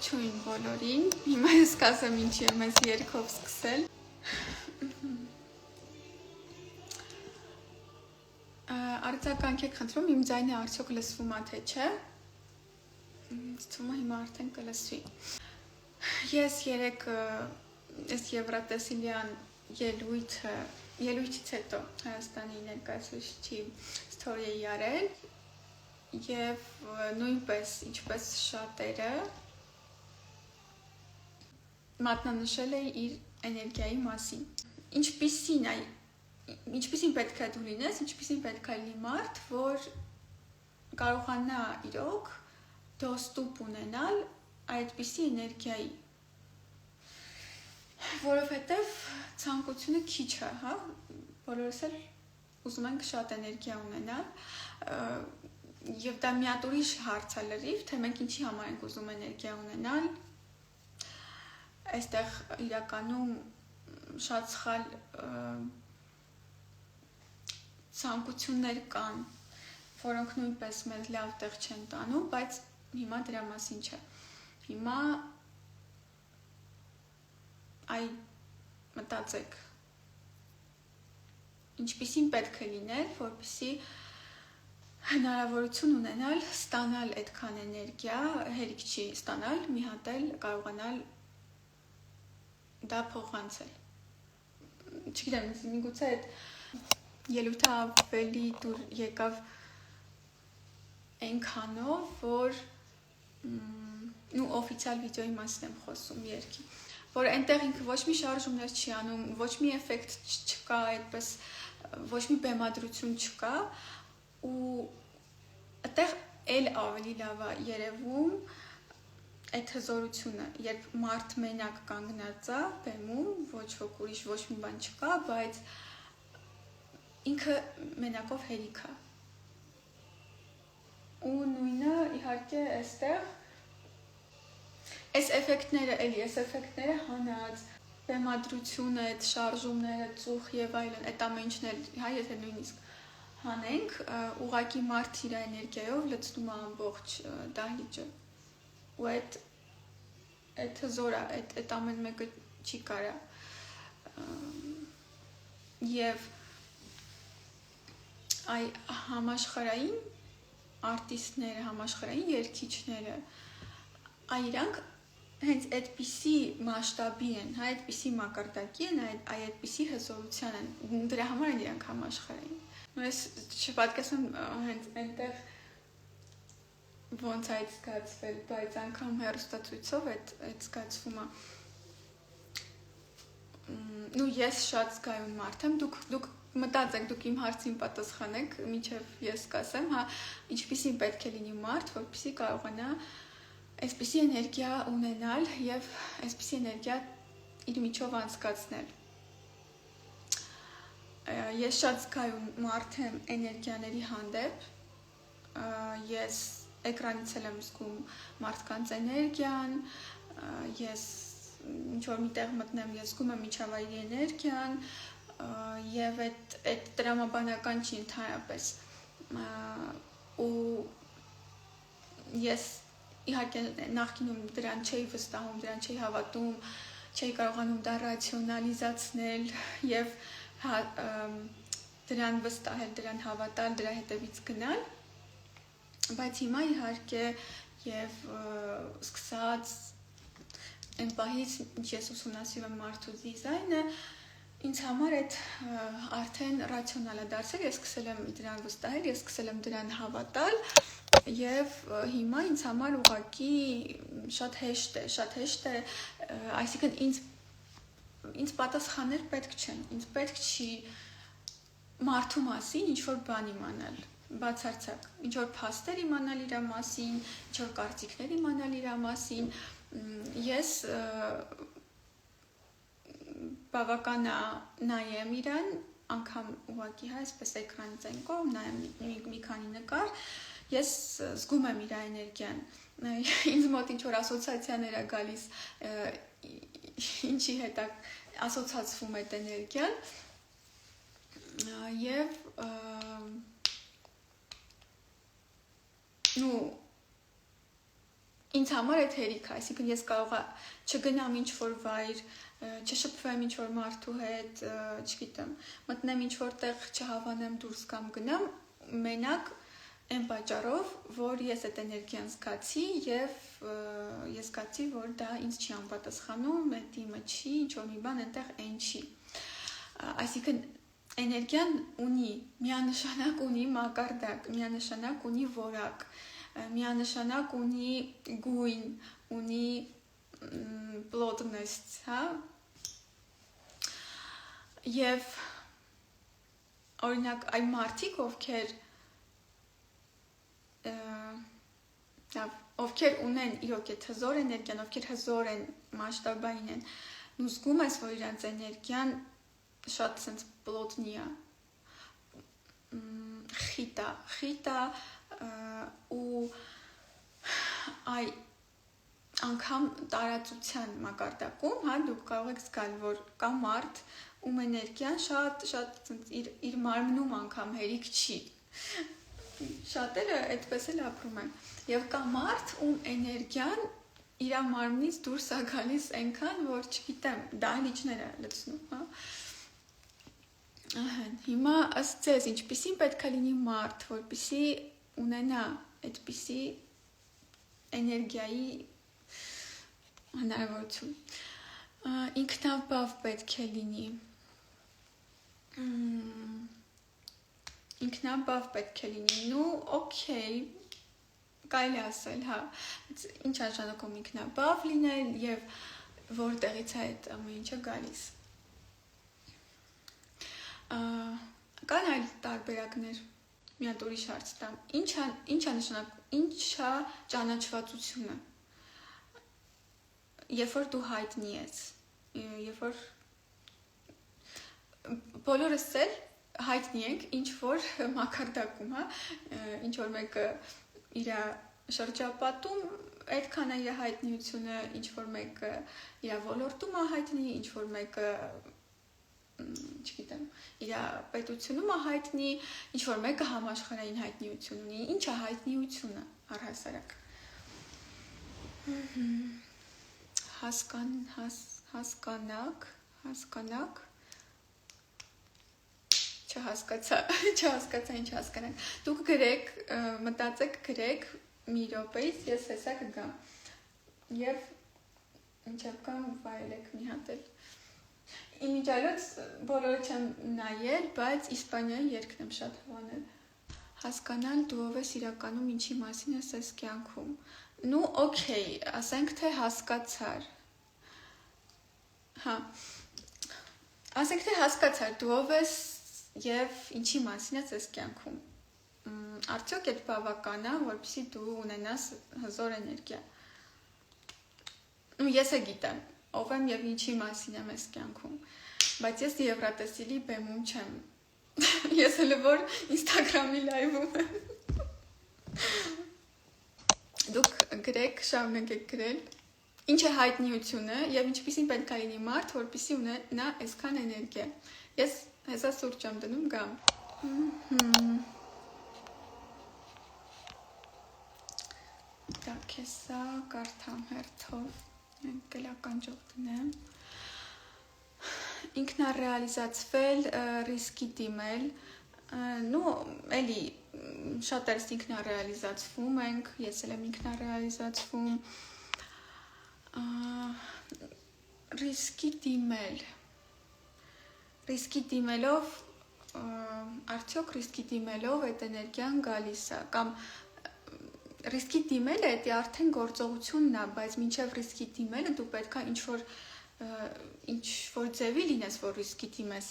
Ողջույն բոլորին, հիմա ես կասեմ ինչի եմ ես երգով սկսել Արձագանք եք խնդրում, իմ ձայնը արդյոք լսվում է թե չէ Ստում է հիմա արդեն կլսվի Ես երեկ ես Եվրատեսիլյան ելույթից հետո Հայաստանի ներկայացուցիչի ստորի էի արել Եվ նույնպես, ինչպես շատերը, մատնանշել էի իր էներգիայի մասին։ Ինչպիսին պետք է դու լինես, ինչպիսին պետք է լինի մարդ, որ կարողանա իրոք դոստուպ ունենալ այդպիսի էներգիայի։ Որովհետև ցանկությունը քիչ է, հա, բոլորս էլ ուզում ենք շատ էներգիա ունենալ, Եվ դա մի հատ ուրիշ հարց է լրիվ, թե մենք ինչի համար ենք ուզում էներգիա ունենալ, այստեղ իրականում շատ սխալ ցանկություններ կան, որոնք նույնպես մեզ լավ տեղ չեն տանում, բայց հիմա դրա մասին չէ։ Հիմա մտածեք, ինչպիսին պետք է լինել, որպեսզի հնարավորություն ունենալ ստանալ այդքան էներգիա, հերիք չի ստանալ, մի հատ էլ կարողանալ դա փոխանցել։ Չգիտեմ, միգուցե այդ ելույթը ավելի դուր եկավ այնքանով, որ օֆիցիալ վիդեոյի մասին եմ խոսում երգի, որ այնտեղ ինքը ոչ մի շարժումներ չի անում, ոչ մի էֆեկտ չկա, այդպես ոչ մի բեմադրություն չկա, ու այդտեղ էլ ավելի լավ է երևում այդ հզորությունը, երբ մարդ մենակ կանգնած է բեմում, ոչ ոք ուրիշ ոչ մի բան չկա, բայց ինքը մենակով հերիք է։ Ու նույնը իհարկե այստեղ այս էֆեկտները հանած, բեմադրությունը, այդ շարժումները, ծուխ եւ այլն, այդ ամեն ինչն էլ, հա, եթե նույնիսկ հանենք, ուղղակի մարդ իր էներգիայով լցնում է ամբողջ դահլիճը։ Ու այդ հզոր է, այդ ամեն մեկը չի կարա։ Եվ համաշխարհային արտիստները, համաշխարհային երգիչները, իրանք հենց այդպիսի մասշտաբի են, հա, այդպիսի մակարդակի են, այդպիսի հզորության են, դրա համար են իրանք համաշխարհային։ Ես չպատկասեմ հենց այնտեղ ոնց այդ զգացվել, բայց անգամ հեռուստացույցով այդ զգացվում է։ Ու ես շատ զգայուն մարդ եմ, դուք մտածեք, դուք իմ հարցին պատասխանեք, մինչև ես կասեմ, հա, ինչպիսին պետք է լինի մարդ, որպեսզի կարողանա այսպիսի էներգիա ունենալ եւ այսպիսի էներգիա իր միջով անցկացնել։ Ես շատ զգայուն մարդ եմ էներգիաների հանդեպ, ես էկրանից եմ զգում մարդկանց էներգիան, ես ինչ-որ միտեղ մտնեմ, ես զգում եմ միջավայրի էներգիան, եւ այդ տրամաբանական չի ընդհանրապես, ու ես իհարկե նախկինում դրան չէի վստահում, դրան չէի հավատում, չէի կարողանում դա ռացիոնալիզացնել եւ դրան վստահել, դրան հավատալ, դրա հետևից գնալ, բայց հիմա իհարկե եւ սկսած այն պահից, ինչ ես ուսումնասիրում եմ մարդու դիզայնը, ինձ համար այդ արդեն ռացիոնալ է դարձել, ես սկսել եմ դրան վստահել, ես սկսել եմ դրան հավատալ եւ հիմա ինձ համար ուղղակի շատ հեշտ է, այսինքն ինձ պատասխաններ պետք չեն, ինձ պետք չի մարդու մասին ինչ-որ բան իմանալ, բացարձակ, ինչ-որ փաստեր իմանալ իր մասին, ինչ-որ կարծիքներ իմանալ իր մասին, ես բավական նայեմ իրան, անգամ ուղղակի հա, այսպես էկրանից այն կողմ, նայեմ մի քանի նկար, ես զգում եմ իր էներգիան, ինձ մոտ ինչ-որ ասոցիացիաներ է գալիս, ինչի հետ է ասոցացվում այդ էներգիան, եւ ինձ համար այդ հերիք է, այսինքն ես կարող չգնամ ինչ-որ վայր, չշփվեմ ինչ-որ մարդու հետ, չգիտեմ, մտնեմ ինչ-որ տեղ, չհավանեմ դուրս կամ գնամ, մենակ այն պատճառով, որ ես այդ էներգիան զգացի եւ ես զգացի, որ դա ինձ չի անպատասխանում, այդ իմը չի, ինչ-որ մի բան այնտեղ այն չի։ Այսինքն էներգիան ունի, միանշանակ ունի մակարդակ, միանշանակ ունի որակ, միանշանակ ունի գույն, ունի plotnost, հա։ Եվ օրինակ այն մարդիկ, ովքեր ունեն իրոք այդ հզոր էներգիան, ովքեր հզոր են, մասշտաբային են, ու զգում ես, որ իրենց էներգիան շատ sense plotny է, խիտ է ու այ անգամ տարածության մակարդակում, հա, դուք կարող եք զգալ, որ կա մարդ, ում էներգիան շատ իր մարմնում անգամ հերիք չի։ Շատերը այդպես էլ ապրում են։ Եվ կա մարդ, ում էներգիան իր մարմնից դուրս է գալիս այնքան, որ չգիտեմ, դահլիճներ է լցնում, հա։ Հիմա ըստ ձեզ, ինչպիսին պետք է լինի մարդ, որպեսզի ունենա այդպիսի էներգիայի հնարավորություն։ Ինքնաբավ պետք է լինի։ Ինքնաբավ պետք է լինի, նու, օքեյ, կարելի ասել, հա, ինչ արժանանում ինքնաբավ լինել եւ որտեղից է այդ ամեն ինչը գալիս։ Կան այլ տարբերակներ, մի հատ ուրիշ հարց տամ, ինչա նշանակում, ինչա ճանաչվածությունը, երբ որ դու հայտնի ես, երբ որ բոլորս էլ հայտնի ենք ինչ-որ մակարդակում, հա, ինչ-որ մեկը իր շրջապատում այդքան է իր հայտնիությունը, ինչ-որ մեկը իր ոլորտում է հայտնի, ինչ-որ մեկը, չգիտեմ, իր պետությունում է հայտնի, ինչ-որ մեկը համաշխարհային հայտնիություն ունի, ինչ է հայտնիությունը առհասարակ։ Հասկանաք, չհասկացա ինչ հասկանանք։ Դուք գրեք, մտածեք, գրեք մի րոպեից, ես հեսա կգամ։ Եվ ինչև կամ վայելեք մի հատ էլ։ Իմիջալոց բոլորը չեմ նայել, բայց իսպանիայի երգն եմ շատ հավանել։ Հասկանալ դու ով ես իրականում ինչի մասին ես այս կյանքում։ Նու, օքեյ, ասենք թե հասկացար։ Հա։ Ասենք թե հասկացար դու ով ես եւ ինչի մասին է այս կյանքում։ Արդյոք այդ բավական է, որպեսզի դու ունենաս հզոր էներգիա։ Ու ես գիտեմ, ով եմ եւ ինչի մասին եմ այս կյանքում, բայց ես Եվրատեսիլի բեմում չեմ։ Ես հələ որ Instagram-ի լայվում եմ։ Դուք գրեք, շարունակեք գրել, ինչ է հայտնիությունը եւ ինչպիսին պետք է լինի մարդ, որպեսզի ունենա այսքան էներգիա։ Ես հեսա սուրճ եմ դնում գամ։ Так, հեսա կարդամ հերթով, գլականջով դնեմ։ Ինքնառեալիզացվել, ռիսկի դիմել, նու, էլի, շատերս ինքնառեալիզացվում ենք, ես էլ եմ ինքնառեալիզացվում, ռիսկի դիմել, ռիսկի դիմելով, արդյոք ռիսկի դիմելով այդ էներգիան գալիս է, կամ ռիսկի դիմելը դա արդեն գործողությունն է, բայց մինչև ռիսկի դիմելը դու պետք է ինչ-որ ձևի լինես, որ ռիսկի դիմես,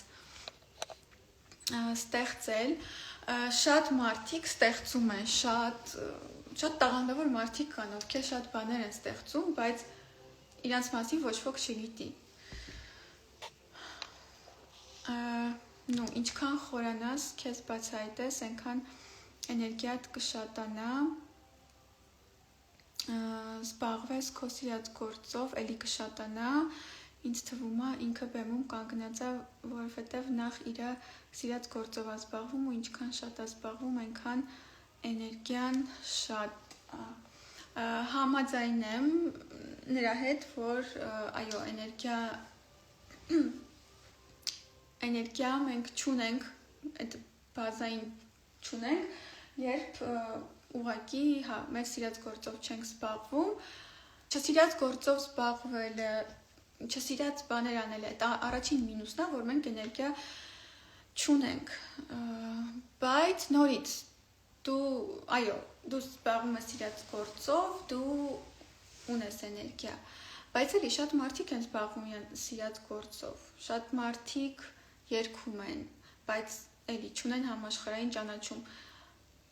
ստեղծել, շատ մարդիկ ստեղծում են, շատ տաղանդավոր մարդիկ կան, ովքեր շատ բաներ են ստեղծում, բայց իրանց մասին ոչ ոք չգիտի։ Ինչքան խորանաս, քեզ բացահայտես, այնքան էներգիատ կշատանա, զբաղվես քո սիրած գործով, էլի կշատանա, ինձ թվում է ինքը բեմում կանգնած է, որովհետև նախ իր սիրած գործով է զբաղվում ու ինչքան շատ է զբաղվում, այնքան էներգիան շատ Համաձայն եմ նրա հետ, որ այո, էներգիա մենք չունենք, այդ բազային չունենք, երբ ուղղակի, մեր սիրած գործով չենք զբաղվում, չսիրած գործով զբաղվելը, չսիրած բաներ անելը, դա առաջին մինուսն է, որ մենք էներգիա չունենք, բայց նորից դու զբաղվում ես սիրած գործով, դու ունես էներգիա, բայց էլի շատ մարդիկ են զբաղվում սիրած գործով, շատ մարդիկ երգում են, բայց էլի չունեն համաշխարհային ճանաչում,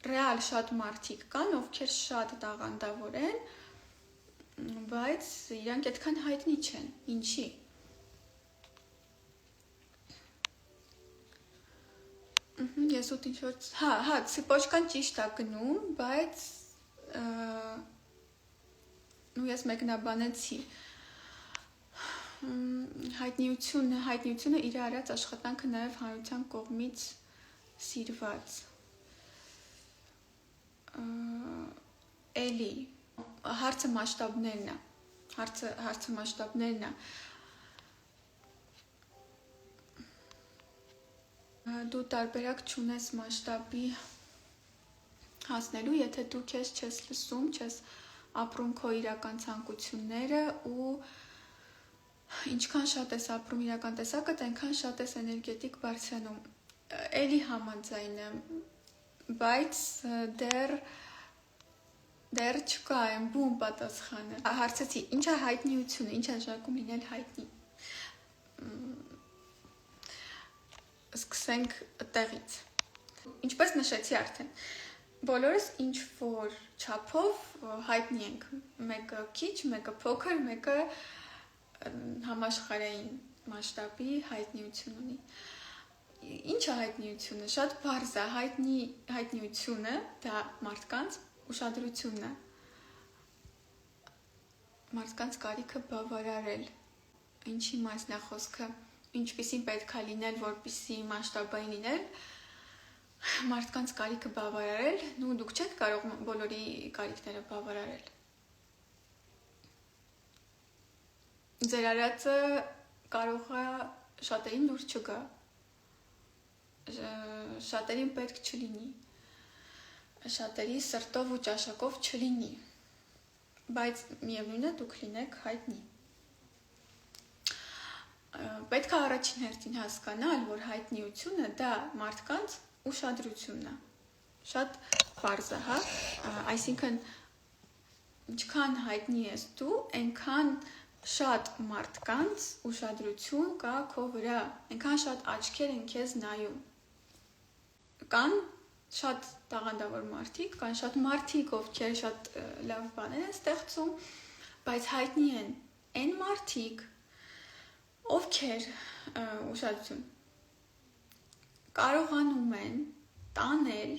ռեալ շատ մարդիկ կան, ովքեր շատ տաղանդավոր են, բայց իրանք այդքան հայտնի չեն, ինչի։ Ես ուտ ինչ-որ, ցիպոչկան ճիշտ է գնում, բայց ես մեկնաբանեցի, հայտնիությունը իր արած աշխատանքը նաև հանրության կողմից սիրված, էլի, հարցը մասշտաբներն է, դու տարբերակ չունես մասշտաբի հասնելու, եթե դու քեզ չես լսում, չես ապրում քո իրական ցանկությունները ու ինչքան շատ ես ապրում իրական տեսակդ, այնքան շատ ես էներգետիկ բարձրանում, էլի համաձայն եմ, բայց դեռ չկա այն բուն պատասխանը, հարցեցի, ինչ է հայտնիությունը, ինչ է նշանակում լինել հայտնի, սկսենք տեղից, ինչպես նշեցի արդեն, բոլորս ինչ-որ չափով հայտնի ենք, մեկը քիչ, մեկը փոքր, մեկը համաշխարհային մասշտաբի հայտնիություն ունի, ինչ է հայտնիությունը, շատ բարձ է, հայտնիությունը դա մարդկանց ուշադրությունն է, մարդկանց կարիքը բավարարել, ինչի մասն է խոսքը, ինչպիսին պետք է լինել, որպեսզի մասշտաբային լինել, մարդկանց կարիքը բավարարել, դուք չեք կարող բոլորի կարիքները բավարարել։ Ձեր արածը կարող է շատերին լուր չգա, շատերին պետք չլինի, շատերի սրտով ու ճաշակով չլինի, բայց միևնույնն է դուք լինեք հայտնի։ Պետք է առաջին հերթին հասկանալ, որ հայտնիությունը դա մարդկանց ուշադրությունն է, շատ պարզ է, այսինքն ինչքան հայտնի ես դու, այնքան շատ մարդկանց ուշադրություն կա քո վրա, այնքան շատ աչքեր են քեզ նայում, կան շատ տաղանդավոր մարդիկ, կան շատ մարդիկ, ովքեր շատ լավ բաներ են ստեղծում, բայց հայտնի են այն մարդիկ, ովքեր ուշադրություն կարողանում են տանել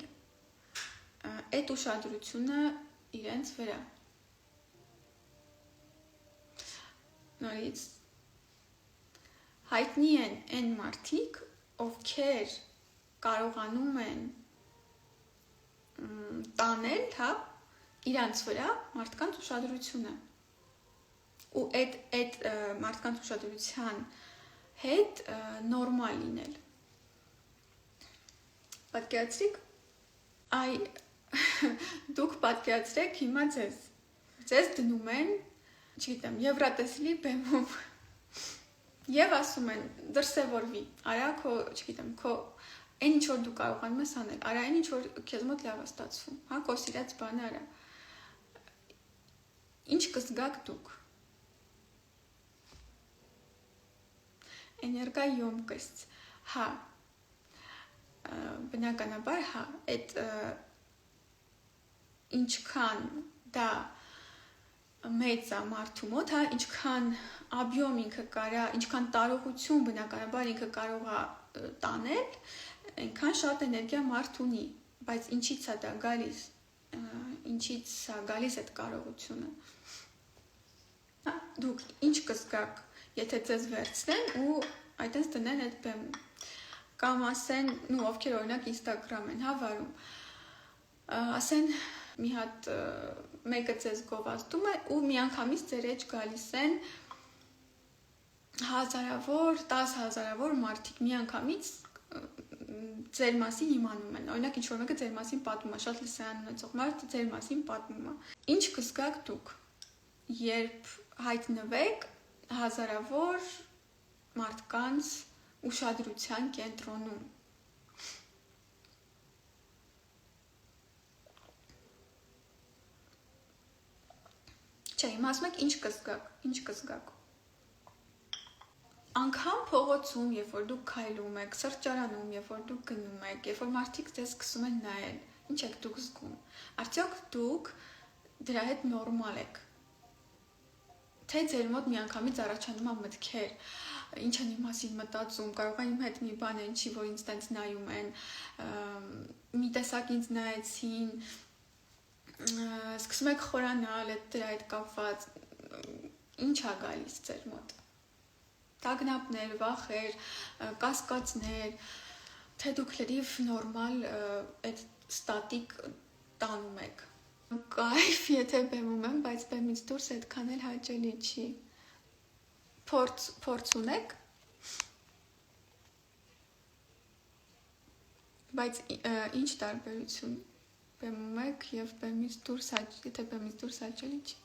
այդ ուշադրությունը իրենց վրա։ Նորից հայտնի են այն մարդիկ, ովքեր կարողանում են տանել, իրանց վրա մարդկանց ուշադրությունը։ Ու այդ մարդկանց ուշադրության հետ նորմալ լինել։ Պատկերացրիք, դուք պատկերացրեք հիմա ձեզ դնում են, չգիտեմ, Եվրատեսիլի բեմում եւ ասում են դրսևորվի, արա քո, չգիտեմ, քո այն ինչ որ դու կարողանում ես անել, արա այն ինչ որ քեզ մոտ լավ է ստացվում, քո սիրած բանը արա։ Ինչ կզգաք դուք։ Էներգայոմկость, բնականաբար, այդ ինչքան դա մեծ է մարդու մոտ, ինչքան աբյոմ ինքը կարա, ինչքան տարողություն բնականաբար ինքը կարող է տանել, այնքան շատ էներգիա մարդ ունի, բայց ինչից է դա գալիս, ինչից է գալիս այդ կարողությունը։ Դուք ինչ կզգաք, եթե ձեզ վերցնեն ու այդպես դնեն այդ բեմում, կամ ասեն, ովքեր օրինակ Instagram են վարում, ասեն մի հատ մեկը ձեզ գովազդում է ու միանգամից ձեր էջ գալիս են հազարավոր, 10,000-ավոր մարդիկ միանգամից ձեր մասին իմանում են։ Օրինակ ինչ-որ մեկը ձեր մասին պատմում է, շատ լսարան ունեցող մարդը ձեր մասին պատմում է։ Ինչ կզգաք դուք, երբ հայտնվեք հազարավոր մարդկանց ուշադրության կենտրոնում։ Չէ, իմ ասում եք ինչ կզգաք։ Անգամ փողոցում, երբ որ դուք քայլում եք, սրճարանում, երբ որ դուք գնում եք, երբ որ մարդիկ ձեզ սկսում են նայել, ինչ եք դուք զգում։ Արդյոք դուք դրա հետ նորմալ եք։ Թե ձեր մոտ միանգամից առաջանում են մտքեր, ինչ են իմ մասին մտածում, կարող է իմ հետ մի բան են չի, որ ինձ տենց նայում են, մի տեսակ ինձ նայեցին, սկսում եք խորանալ, դրա հետ կապված, ինչ է գալիս ձեր մոտ։ Տագնապներ, վախեր, կասկածներ, թե դուք լրիվ նորմալ այդ ստատիկ տանում եք։ Կայֆ, եթե բեմում եմ, բայց բեմից դուրս այդքան էլ հաճելի չի։ Փորձ ունեք, բայց ինչ տարբերություն բեմում եք և բեմից դուրս, եթե բեմից դուրս հաճելի չի։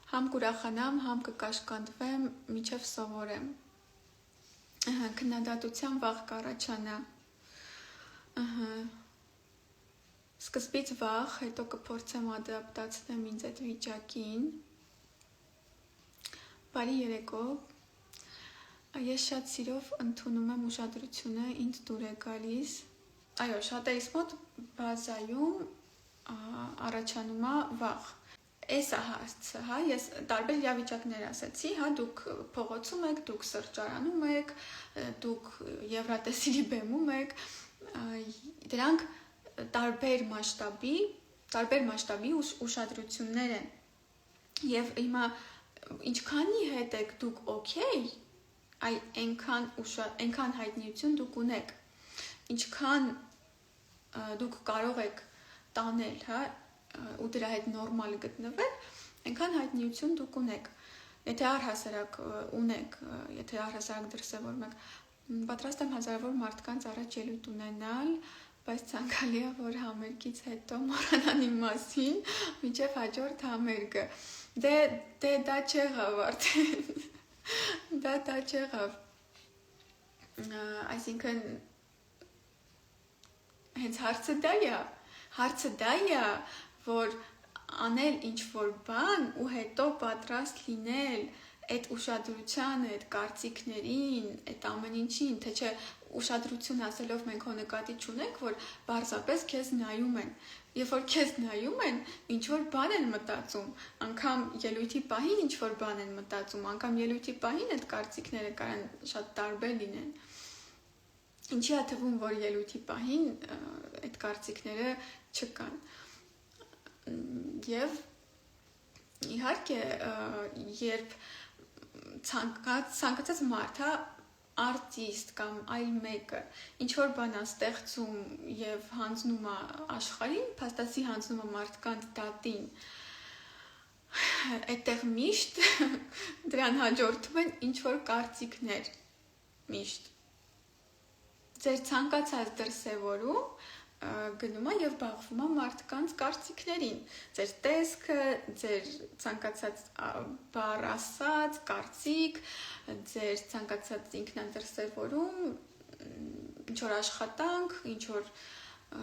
Համ կուրախանամ, համ կկաշկանդվեմ, միջև սովորեմ։ Քննադատության վախ կառաջանա։ Սկզբից վախ, հետո կփորձեմ ադապտացնեմ ինձ այդ վիճակին։ Բարի երեկո։ Ես շատ սիրով ընդունում եմ ուշադրությունը, ինձ դուր է գալիս։ Այո, շատերիս մոտ բազայում առաջանում է վախ։ Էս է հարցը, հա, ես տարբեր իրավիճակներ ասեցի, հա, դուք փողոցում եք, դուք սրճարանում եք, դուք Եվրատեսիլի բեմում եք, դրանք տարբեր մասշտաբի ուշադրություններ են։ Եվ հիմա ինչքանի հետ եք դուք օքեյ, այնքան հայտնիություն դուք ունեք, ինչքան դուք կարող եք տանել, հա, ու դրա հետ նորմալ գտնվել, այնքան հայտնիություն դուք ունեք։ Եթե առհասարակ ունեք, եթե առհասարակ դրսևորում եք, պատրաստ եմ հազարավոր մարդկանց առաջ ելույթ ունենալ, բայց ցանկալի է, որ համերգից հետո մոռանան իմ մասին, մինչև հաջորդ համերգը։ Դե դա չեղավ արդեն։ Դա չեղավ։ Այսինքն հենց հարցը դա է, որ անել ինչ-որ բան ու հետո պատրաստ լինել այդ ուշադրությանը, այդ կարծիքներին, այդ ամեն ինչին, թե չէ ուշադրություն ասելով մենք հո նկատի չունենք, որ պարզապես քեզ նայում են։ Երբ որ քեզ նայում են, ինչ-որ բան են մտածում, անգամ ելույթի պահին ինչ-որ բան են մտածում, անգամ ելույթի պահին այդ կարծիքները կարան շատ տարբեր լինեն։ Ինչի է թվում, որ ելույթի պահին այդ կարծիքները չկան։ Եվ իհարկե, երբ ցանկացած մարդ, հա, արտիստ կամ այլ մեկը ինչ-որ բան է ստեղծում և հանձնում է աշխարհին, փաստացի հանձնում է մարդկանց դատին, այդտեղ միշտ դրան հաջորդում են ինչ-որ կարծիքներ, միշտ։ Ձեր ցանկացած դրսևորում գնում է և բախվում է մարդկանց կարծիքներին, ձեր տեսքը, ձեր ցանկացած բառ ասած, կարծիք, ձեր ցանկացած ինքնադրսևորում, ինչ-որ աշխատանք, ինչ-որ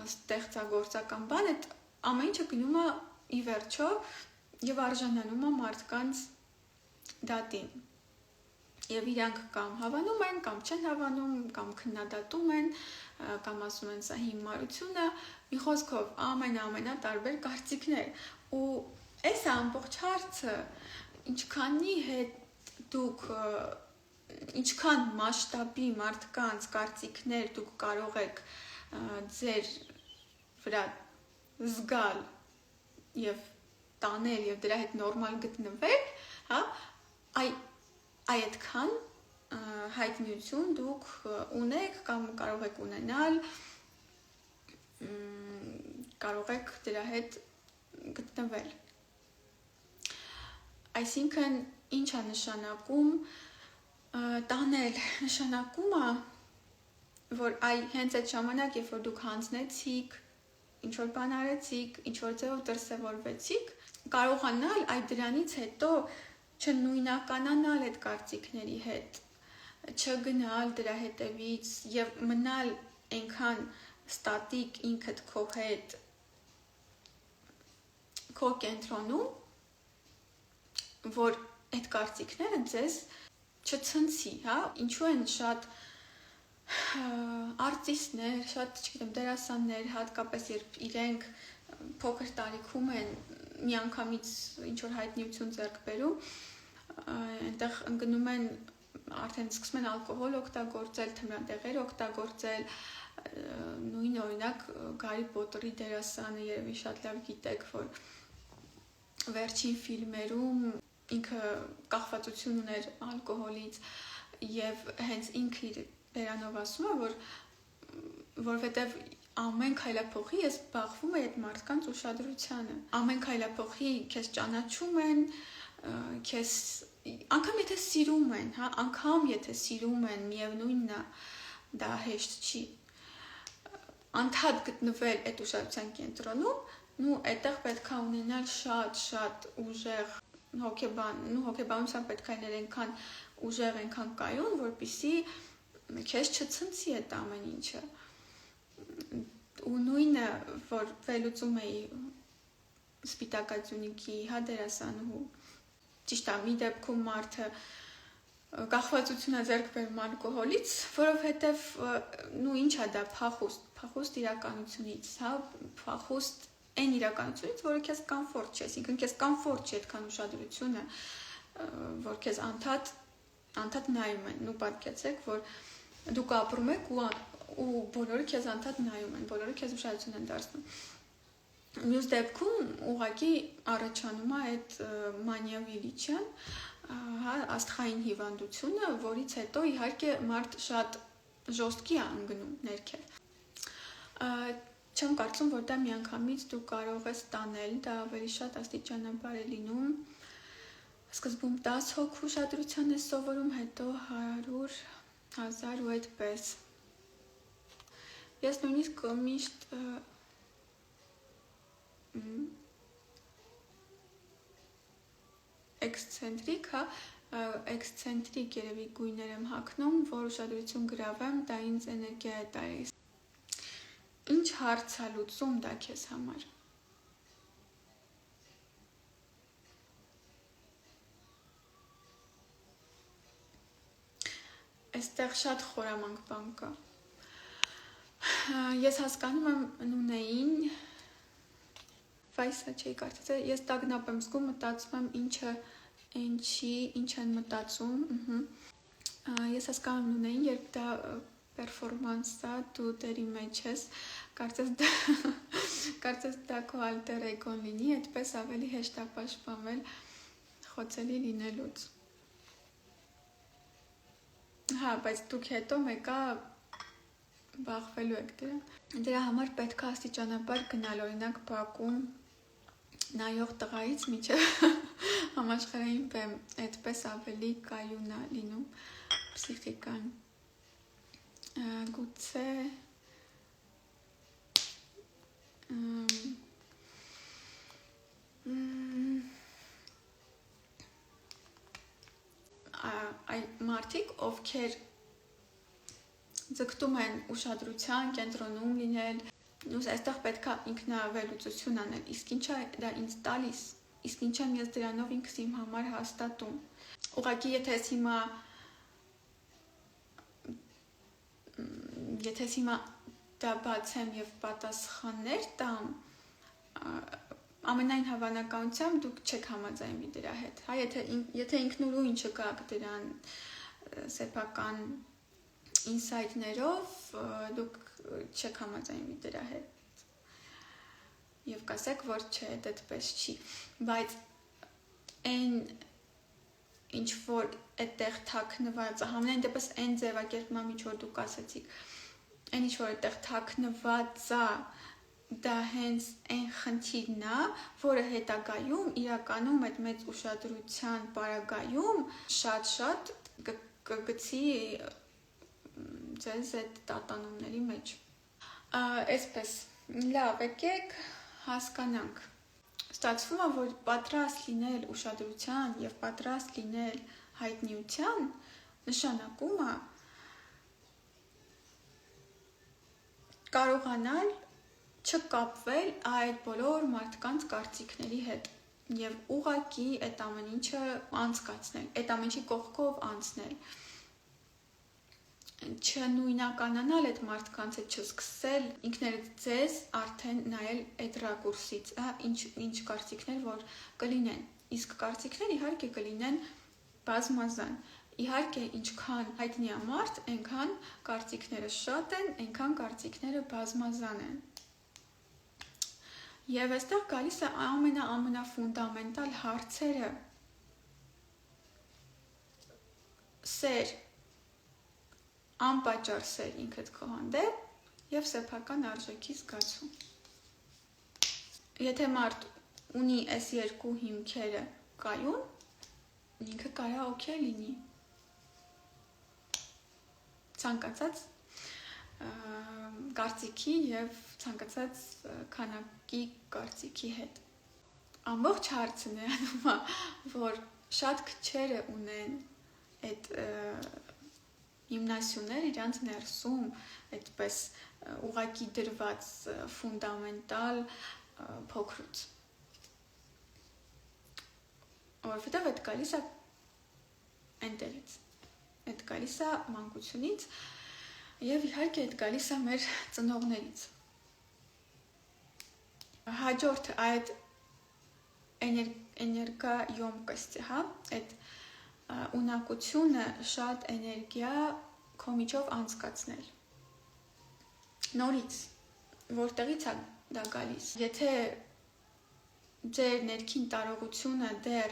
ստեղծագործական բան, այդ ամեն ինչը գնում է ի վերջո և արժանանում է մարդկանց դատին։ Եվ իրանք կամ հավանում են, կամ չեն հավանում, կամ քննադատում են, կամ ասում են սա հիմարություն է, մի խոսքով ամենատարբեր կարծիքներ։ Ու այս ամբողջ հարցը ինչքանի հետ դուք, ինչքան մասշտաբի մարդկանց կարծիքներ դուք կարող եք ձեր վրա զգալ և տանել և դրա հետ նորմալ գտնվել, հա, այդքան հայտնիություն դուք ունեք կամ կարող եք ունենալ, կարող եք դրա հետ գտնվել։ Այսինքն ինչ է նշանակում տանել, նշանակում է, որ հենց այդ ժամանակ, երբ որ դուք հանձնեցիք, ինչ որ բան արեցիք, ինչ որ ձևով դրսևորվեցիք, կարողանալ այդ դրանից հետո չնույնականանալ այդ կարծիքների հետ, չգնալ դրա հետևից եւ մնալ այնքան ստատիկ ինքդ քո հետ, քո կենտրոնում, որ այդ կարծիքները ձեզ չցնցի, հա, ինչու են շատ արտիստներ, շատ, չգիտեմ, դերասաններ, հատկապես երբ իրենք փոքր տարիքում են միանգամից ինչ որ հայտնիություն ձեռք բերում, այնտեղ ընկնում են, արդեն սկսում են ալկոհոլ օգտագործել, թմրանյութեր օգտագործել, նույն օրինակ Գարի Պոտերի դերասանը երևի շատ լավ գիտեք, որ վերջին ֆիլմերում ինքը կախվածություն ուներ ալկոհոլից եւ հենց ինքը իր բերանով ասում է, որովհետեւ ամեն քայլափոխի ես բախվում եմ այդ մարդկանց ուշադրությանը։ Ամեն քայլափոխի քեզ ճանաչում են, քեզ անգամ եթե սիրում են, հա, անգամ եթե սիրում են, միևնույնն է, դա հեշտ չի։ Անդադ գտնվել այդ ուշադրության կենտրոնում, այդտեղ պետք է ունենալ շատ ուժեղ հոգեբանությամբ պետք է լինել այնքան ուժեղ, այնքան կայուն, որպեսզի քեզ չցնցի այդ ամեն ինչը։ Ու նույնը, որ վերլուծում էի Սպիտակաձյունիկի դերասանուհու, ճիշտ է, մի դեպքում մարդը կախվածություն է ձեռք բերում ալկոհոլից, որովհետև ինչ է դա փախուստ իրականությունից, հա, փախուստ այն իրականությունից, որը քեզ կոմֆորտ չի, այսինքն քեզ կոմֆորտ չի այդքան ուշադրությունը, որ քեզ անդադ նայում են, ու պատկերացրեք, որ դուք ապրում եք ու բոլորը քեզ անդադ նայում են, բոլորը քեզ ուշադրություն են դարձնում։ Մյուս դեպքում ուղղակի առաջանում է այդ մանիա վիլիչյան, հա, աստղային հիվանդությունը, որից հետո իհարկե մարդ շատ ժոստկի է ընկնում ներքև։ Չեմ կարծում, որ դա միանգամից դու կարող ես տանել, դա ավելի շատ աստիճանաբար է լինում։ Սկզբում 10 հոգու ուշադրության ես սովորում, հետո 100, 1000 ու այդպես։ Ես նույնիսկ միշտ էքսցենտրիկ, հա, էքսցենտրիկ երևի գույներ եմ հագնում, որ ուշադրություն գրավեմ, դա ինձ էներգիա է տալիս։ Ինչ հարց է լուծում դա քեզ համար։ Այստեղ շատ խորամանկ բան կա։ Ես հասկանում եմ Նունեին, վայսա չէի կարծել, ես տագնապ եմ զգում, մտածում եմ ինչ են մտածում, ես հասկանում եմ Նունեին, երբ դա պերֆորմանս է, դու դերի մեջ ես, կարծես դա քո ալտեր էգոն լինի, այդպես ավելի հեշտ է պաշտպանվել խոցելի լինելուց։ Հա, բայց դուք հետո մեկա բախվելու եք դրան։ Դրա համար պետք է աստիճանաբար գնալ, օրինակ բակում նայող տղայից մինչև համաշխարհային բեմ, այդպես ավելի կայուն է լինում պսիխիկան։ Գուցե մարդիկ, ովքեր ձգտում են ուշադրության կենտրոնում լինել, այստեղ պետք է ինքնավերլուծություն անել, իսկ ինչ է դա ինձ տալիս, իսկ ինչ եմ ես դրանով ինքս իմ համար հաստատում։ Ուղղակի եթե ես հիմա դա բացեմ եւ պատասխաններ տամ, ամենայն հավանականությամբ դուք չեք համաձայնվի դրա հետ, հա, եթե ինքնուրույն չկաք դրան սեփական ինսայթներով, դուք չեք համաձայնվի դրա հետ եւ կասեք, որ չէ, այդպես չի, բայց այն ինչ որ այդտեղ թաքնված է, համենայն դեպս այն ձևակերպմամբ ինչ որ դուք ասացիք, այն ինչ որ այդտեղ թաքնված է, դա հենց այն խնդիրն է, որը հետագայում իրականում այդ մեծ ուշադրության պարագայում շատ կգցի ձեզ այդ տատանումների մեջ։ Այսպես, լավ, եկեք հասկանանք։ Ստացվում է, որ պատրաստ լինել ուշադրության եւ պատրաստ լինել հայտնիության նշանակում է կարողանալ չկապվել այդ բոլոր մարդկանց կարծիքների հետ եւ ուղղակի այդ ամեն ինչը անցկացնել, այդ ամեն ինչի կողքով անցնել, չնույնականանալ այդ մարդկանց հետ, չսկսել ինքներդ ձեզ արդեն նայել այդ ռակուրսից, ինչ կարծիքներ որ կլինեն, իսկ կարծիքներ իհարկե կլինեն բազմազան, իհարկե ինչքան հայտնի է մարդ, այնքան կարծիքները շատ են, այնքան կարծիքները բազմազան են։ Եվ այստեղ գալիս է ամենաֆունդամենտալ հարցերը, սեր, անպատճառ սեր ինքդ քո հանդեպ եւ սեփական արժեքի զգացում։ Եթե մարդ ունի այս երկու հիմքերը կայուն, ինքը կարա օքեյ լինի ցանկացած կարծիքի եւ ցանկացած քանակի կարծիքի հետ։ Ամբողջ հարցը նրանում է, որ շատ քչերը ունեն այդ հիմնասյուներ իրանց ներսում, այդպես ուղակի դրված ֆունդամենտալ փոքրուց։ Որովհետև այդ գալիս է այնտեղից, այդ գալիս է մանկությունից եւ իհարկե այդ գալիս է մեր ծնողներից։ Հաջորդը այդ էներգայոմկոստը, հա, այդ ունակությունը շատ էներգիա քո միջով անցկացնել։ Նորից, որտեղից է դա գալիս։ Եթե ձեր ներքին տարողությունը դեռ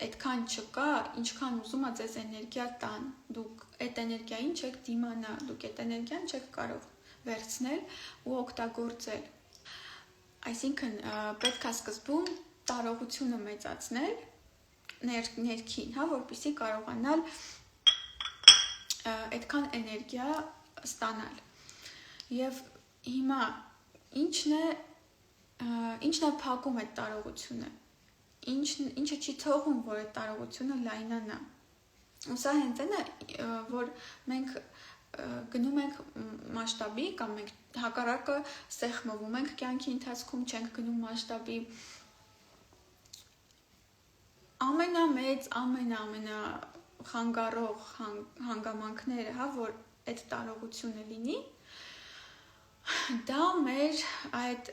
այդքան չկա, ինչքան ուզում է ձեզ էներգիա տան, դուք այդ էներգիային չեք դիմանա, դուք այդ էներգիան չեք կարող վերցնել ու օգտագործել։ Այսինքն պետք է սկզբում տարողությունը մեծացնել ներքին, հա, որպեսզի կարողանալ այդքան էներգիա ստանալ։ Եվ հիմա ինչն է փակում այդ տարողությունը, ինչը չի թողում, որ այդ տարողությունը լայնանա։ Ու սա հենց այն է, որ մենք գնում ենք մասշտաբի կամ մենք հակառակը սեղմվում ենք կյանքի ընթացքում, չենք գնում մասշտաբի։ Ամենամեծ, խանգարող հանգամանքները, հա, որ այդ տարողությունը լինի, դա մեր այդ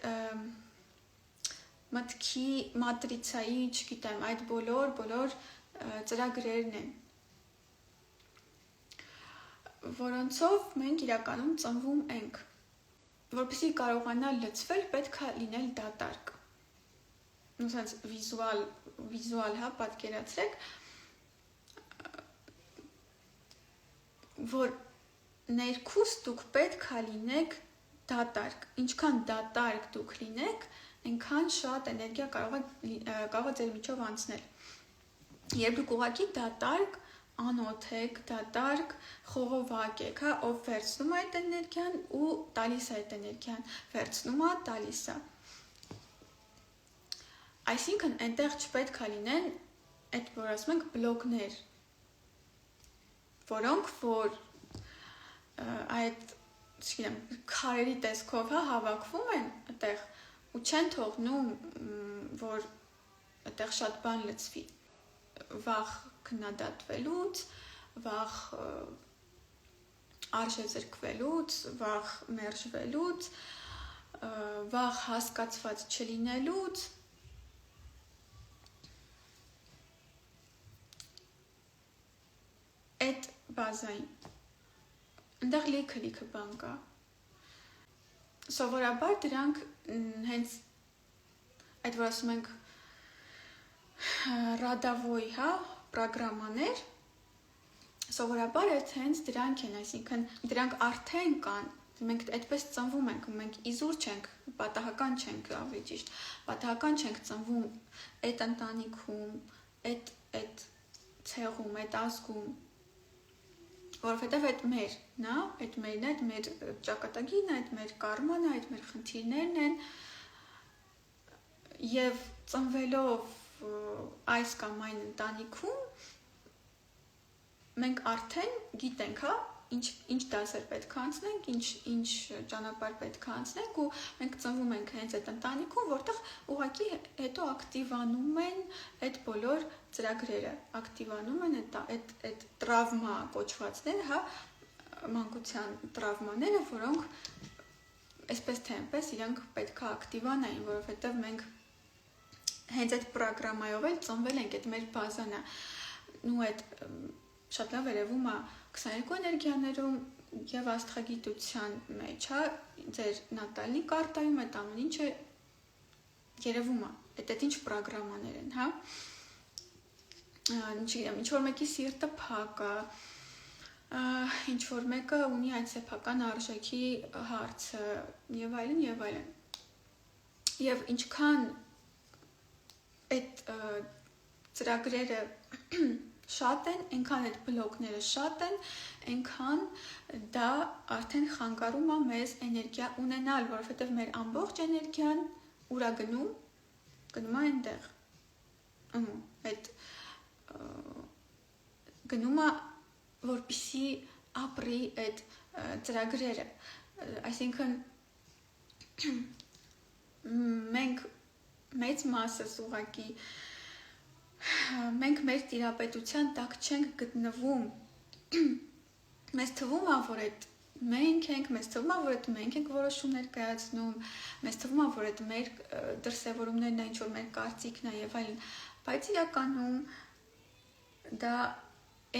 մտքի մատրիցայի, չգիտեմ, այդ բոլոր ծրագրերն են, որոնցով մենք իրականում ծնվում ենք, որպեսզի կարողանալ լցվել, պետք է լինել դատարկ։ Ուսած վիզուալ, հա, պատկերացրեք, որ ներքուս դուք պետք է լինեք դատարկ, ինչքան դատարկ դուք լինեք, այնքան շատ էներգիա կարող է ձեր միջով անցնել։ Երբ դուք ուղղակի դատարկ անոթ եք, դատարկ խողովակ եք, հա, ով վերցնում է այդ էներգիան ու տալիս է այդ էներգիան, վերցնում է, տալիս է։ Այսինքն այնտեղ չպետք է լինեն այդ որ ասում ենք բլոկներ, որոնք որ այդ, չգիտեմ, քարերի տեսքով հա հավաքվում են այդտեղ ու չեն թողնում, որ այդտեղ շատ բան լցվի։ Վաղ քննադատվելուց, վաղ արժեզրկվելուց, վաղ մերժվելուց, վաղ հասկացված չլինելուց, այդ բազային, ընդեղ լիքը բան կա, սովորաբար դրանք հենց այդ որ ասում ենք ռադավոյ, հա, պրոգրամաներ, սովորաբար այդ հենց դրանք են, այսինքն դրանք արդեն կան Մենք այդպես ծնվում ենք, մենք իզուր չենք, պատահական չենք, ավելի ճիշտ, պատահական չենք ծնվում այդ ընտանիքում, այդ ցեղում, այդ ազգում, որովհետև այդ մերն է, այդ մերն է, այդ մեր ճակատագիրն է, այդ մեր կարման է, այդ մեր խնդիրներն են, եւ ծնվելով այս կամ այն ընտանիքում մենք արդեն գիտենք, հա, ինչ դասեր պետք է անցնենք, ինչ ճանապարհ պետք է անցնենք ու մենք ծնվում ենք հենց այդ ընտանիքում, որտեղ ուղղակի հետո ակտիվանում են այդ բոլոր ծրագրերը, ակտիվանում են այդ տրավմա կոչվածները, հա, մանկության տրավմաները, որոնք այսպես թե այնպես իրենք պետք է ակտիվանային, որովհետև մենք հենց այդ պրոգրամայով էլ ծնվել ենք, այդ մեր բազան է, ու այդ շատ լավ երևում է 22 էներգիաներում եւ աստղագիտության մեջ, հա, ձեր նատալի կարտայում այդ ամեն ինչը երևում է, այդ ինչ պրոգրամաներ են, հա, ինչ որ մեկի սիրտը փակ է, ինչ որ մեկը ունի այդ սեփական արժեքի հարցը եւ այլն եւ այլն։ Եվ ինչքան այդ ծրագրերը շատ են, այնքան այդ բլոկները շատ են, այնքան դա արդեն խանգարում է մեզ էներգիա ունենալ, որովհետև մեր ամբողջ էներգիան ուր է գնում է այնտեղ, այդ գնում է, որպեսզի ապրի այդ ծրագրերը, այսինքն մենք մեծ մասս ուղղակի մենք մեր տիրապետության տակ չենք գտնվում, մեզ թվում է, որ այդ մենք ենք, մեզ թվում է, որ այդ մենք ենք որոշումներ կայացնում, մեզ թվում է, որ այդ մեր դրսևորումներն են, ինչ որ մեր կարծիքն է եւ այլն, բայց իրականում դա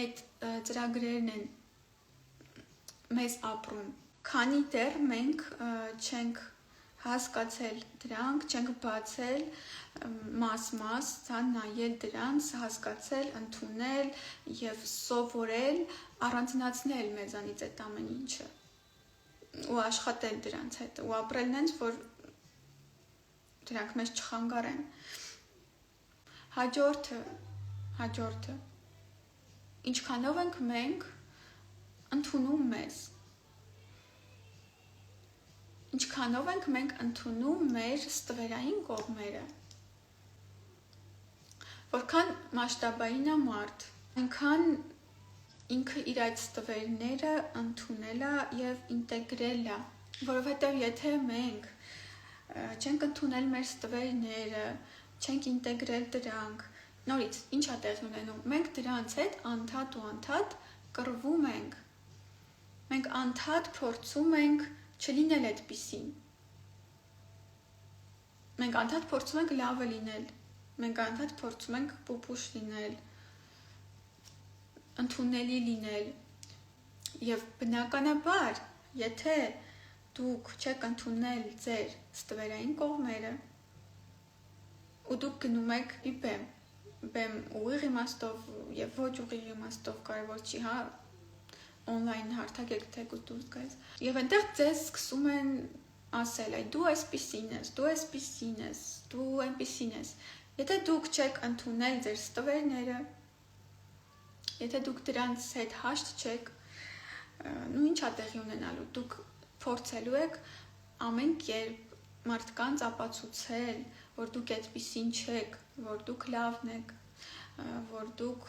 այդ ծրագրերն են մեզ ապրում, քանի դեռ մենք չենք հասկացել դրանք, չենք բացել մաս, նայել դրանց, հասկացել, ընդունել եւ սովորել, առանձնացնել մեզանից այդ ամեն ինչը ու աշխատել դրանց հետ ու ապրել նենց, որ դրանք մեզ չխանգարեն։ Հաջորդը ինչքանով ենք մենք ընդունում մեզ, ինչքանով ենք մենք ընդունում մեր ստվերային կողմերը, որքան մասշտաբային է մարդ, այնքան ինքը իր այդ ստվերները ընդունել է եւ ինտեգրել է, որովհետեւ եթե մենք չենք ընդունել մեր ստվերները, չենք ինտեգրել դրանք, նորից ինչ է տեղի ունենում, մենք դրանց հետ անդադ կռվում ենք, մենք անդադ փորձում ենք չլինել այդպիսին, մենք անդադ փորձում ենք լավը լինել, մենք անդադ փորձում ենք պուպուշ լինել, ընդունելի լինել եւ բնականաբար, եթե դուք չեք ընդունել ձեր ստվերային կողմերը ու դուք գնում եք ի բեմ ուղիղ իմաստով եւ ոչ ուղիղ իմաստով կարևոր չի, հա, օնլայն հարթակ եք թեկուզ դուրս գայիս եւ այնտեղ ձեզ սկսում են ասել, այ դու այսպիսին ես, դու այսպիսին ես, դու այնպիսին ես, եթե դուք չեք ընդունել ձեր ստվերները, եթե դուք դրանց հետ հաշտ չեք, ու ինչ է տեղի ունենալու, դուք փորձելու եք ամեն կերպ մարդկանց ապացուցել, որ դուք այդպիսին չեք, որ դուք լավն եք, որ դուք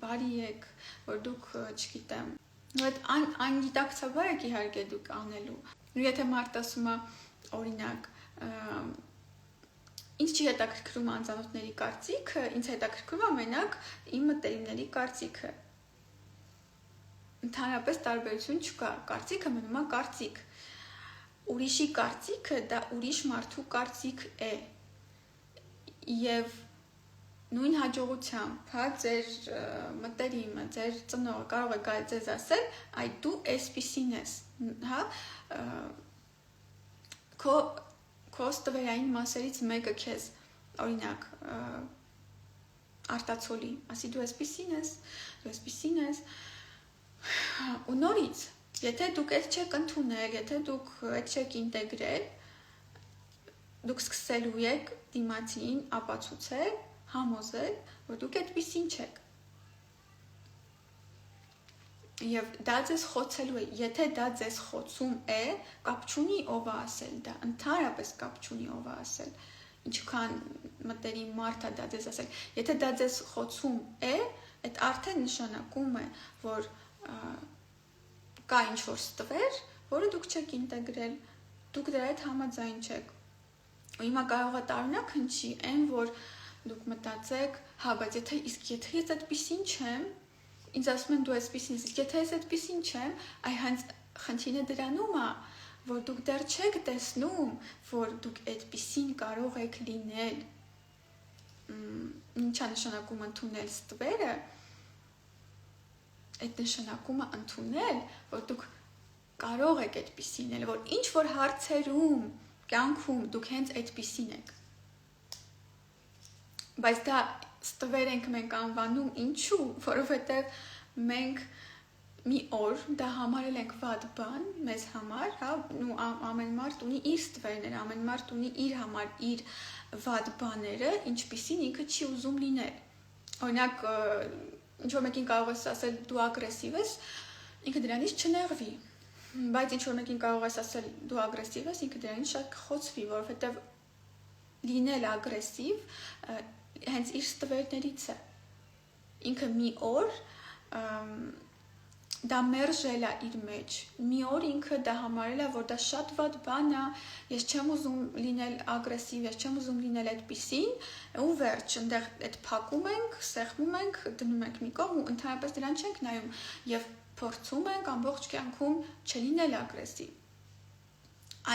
բարի եք, որ դուք, չգիտեմ, այդ անգիտակցաբար եք իհարկե դուք անելու, ու եթե մարդ ասում է, օրինակ, ինձ չի հետաքրքրում անծանոթների կարծիքը, ինձ հետաքրքրում է մենակ իմ մտերիմների կարծիքը, ընդհանրապես տարբերություն չկա, կարծիքը մնում է կարծիք, ուրիշի կարծիքը դա ուրիշ մարդու կարծիք է, եւ նույն հաջողությամբ, հա, ձեր մտերիմը, ձեր ծնողը կարող է գալ ձեզ ասել, այ դու այսպիսին ես, հա, քո ստվերային մասերից մեկը քեզ, օրինակ, արտացոլի, ասի դու այսպիսին ես, ու նորից Եթե դուք այդ չեք ընդունել, եթե դուք այդ չեք ինտեգրել, դուք սկսելու եք դիմացին ապացուցել, համոզել, որ դուք այդպիսին չեք։ Եվ դա ձեզ խոցելու է, եթե դա ձեզ խոցում է, կապ չունի ով է ասել դա, ընդհանրապես կապ չունի ով է ասել, ինչքան մտերիմ մարդ է դա ձեզ ասել, եթե դա ձեզ խոցում է, այդ արդեն նշանակում է, որ կա ինչ-որ ստվեր, որը դուք չեք ինտեգրել, դուք դրա հետ համաձայն չեք։ Ու հիմա կարող է տարօրինակ հնչի այն, որ դուք մտածեք, հա, բայց եթե ես այդպիսին չեմ, ինձ ասում են դու այսպիսին, իսկ եթե ես այդպիսին չեմ, այ հենց խնդիրը դրանում է, որ դուք դեռ չեք տեսնում, որ դուք այդպիսին կարող եք լինել։ Ինչ է նշանակում ընդունել ստվերը, այդ նշանակում է ընդունել, որ դուք կարող եք այդպիսին լինել, որ ինչ որ հարցերում, կյանքում դուք հենց այդպիսին եք։ Բայց դա ստվեր ենք մենք անվանում ինչու, որովհետև մենք մի օր դա համարել ենք վատ բան մեզ համար, հա, ու ամեն մարդ ունի իր ստվերները, ամեն մարդ ունի իր համար իր վատ բաները, ինչպիսին ինքը չի ուզում լինել։ Օրինակ, ինչ որ մեկին կարող ես ասել դու ագրեսիվ ես, ինքը դրանից չնեղվի, բայց ինչ որ մեկին կարող ես ասել դու ագրեսիվ ես, ինքը դրանից շատ կխոցվի, որովհետև լինել ագրեսիվ հենց իր ստվերներից է։ Ինքը մի օր դա մերժել է իր մեջ, մի օր ինքը դա համարել է, որ դա շատ վատ բան է, ես չեմ ուզում լինել ագրեսիվ, ես չեմ ուզում լինել այդպիսին, ու վերջ, այնտեղ այդ փակում ենք, սեղմում ենք, դնում ենք մի կողմ ու ընդհանրապես դրան չենք նայում եւ փորձում ենք ամբողջ կյանքում չլինել ագրեսիվ։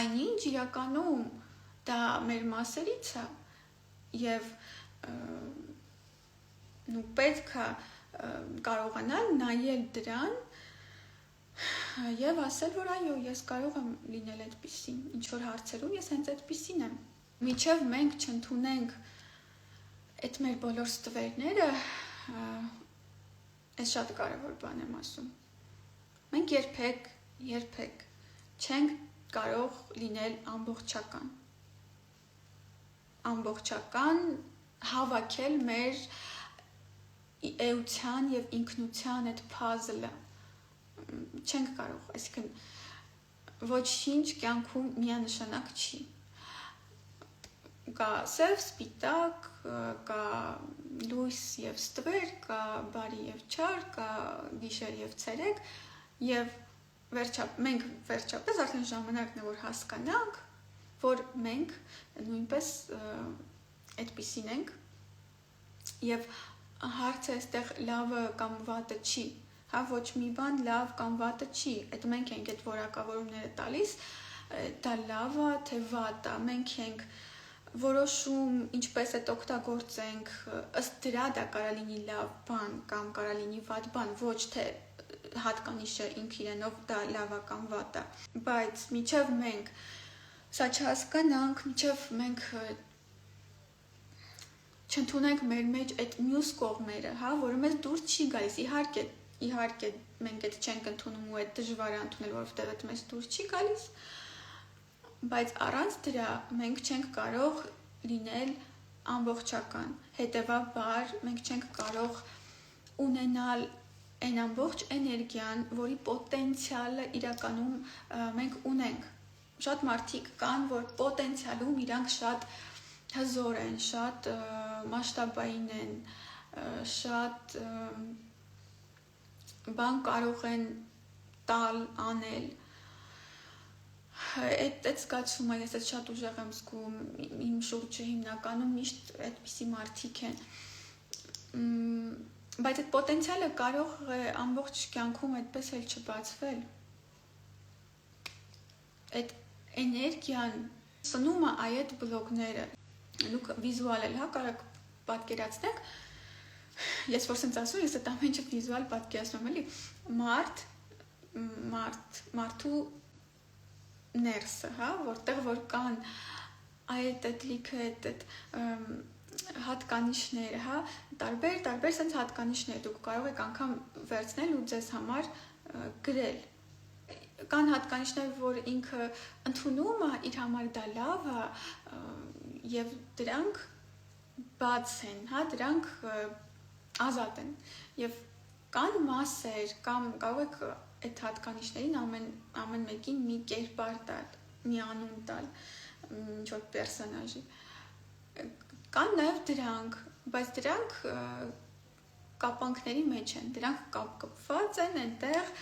Այնինչ իրականում դա մեր մասերից է եւ ու պետք է կարողանալ նայել դրան եւ ասել, որ այո, ես կարող եմ լինել այդպիսին, ինչ որ հարցերում ես հենց այդպիսին եմ։ Մինչեւ մենք չընդունենք այդ մեր բոլոր ստվերները, այս շատ կարևոր բան եմ ասում։ Մենք երբեք չենք կարող լինել ամբողջական հավաքել մեր էության եւ ինքնության այդ puzzle-ը չենք կարող, այսինքն ոչինչ կյանքում միանշանակ չի։ Կա սև, սպիտակ, կա լույս եւ ստվեր, կա բարի եւ չար, կա գիշեր եւ ցերեկ եւ մենք վերջապես արդեն ժամանակն է որ հասկանանք, որ մենք նույնպես այդպիսին ենք եւ հարցը այստեղ լավը կամ վատը չի, հա, ոչ մի բան լավ կամ վատը չի, այդ մենք ենք այդ որակավորումները տալիս, դա լավ է, թե վատ է, մենք ենք որոշում ինչպես այդ օգտագործենք, ըստ դրա դա կարա լինի լավ բան կամ կարա լինի վատ բան, ոչ թե հատկանիշը ինք իրենով դա լավ է կամ վատ է, բայց մինչև մենք սա չհասկանանք, մինչև մենք չընդունենք մեր մեջ այդ մյուս կողմերը, հա, որը մեզ դուր չի գալիս, իհարկե մենք այդ չենք ընդունում ու այդ դժվար է ընդունել, որովհետև այդ մեզ դուր չի գալիս, բայց առանց դրա մենք չենք կարող լինել ամբողջական, հետևաբար մենք չենք կարող ունենալ այն ամբողջ էներգիան, որի պոտենցիալը իրականում մենք ունենք։ Շատ մարդիկ կան, որ պոտենցիալում իրանք շատ հզոր են, շատ մասշտաբային են, շատ բան կարող են տալ, անել։ Այդ զգացումը ես շատ ուժեղ եմ զգում, իմ շուրջը հիմնականում միշտ այդպիսի մարդիկ են։ Բայց այդ պոտենցիալը կարող է ամբողջ կյանքում այդպես էլ չբացվել։ Այդ էներգիան սնում է այդ բլոկները։ Դուք վիզուալ էլ, հա, կարող պատկերացնեք, ես որ սենց ասում, ես այդ ամեն ինչը վիզուալ պատկերացնում եմ, էլի, մարդու ներսը, հա, որտեղ որ կան այդ լիքը, այդ հատկանիշները, հա, տարբեր սենց հատկանիշներ դուք կարող եք անգամ վերցնել ու ձեզ համար գրել։ կան հատկանիշներ, որ ինքը ընդունում է, իր համար դա լավ է, եւ դրանք բաց են, հա, դրանք ազատ են։ Եվ կան մասեր, կամ կարող եք այդ հատկանիշներին ամեն մեկին մի կերպար տալ, մի անուն տալ, ինչ որ պերսոնաժի։ Կան նաև դրանք, բայց դրանք կապանքների մեջ են, դրանք կապված են այնտեղ,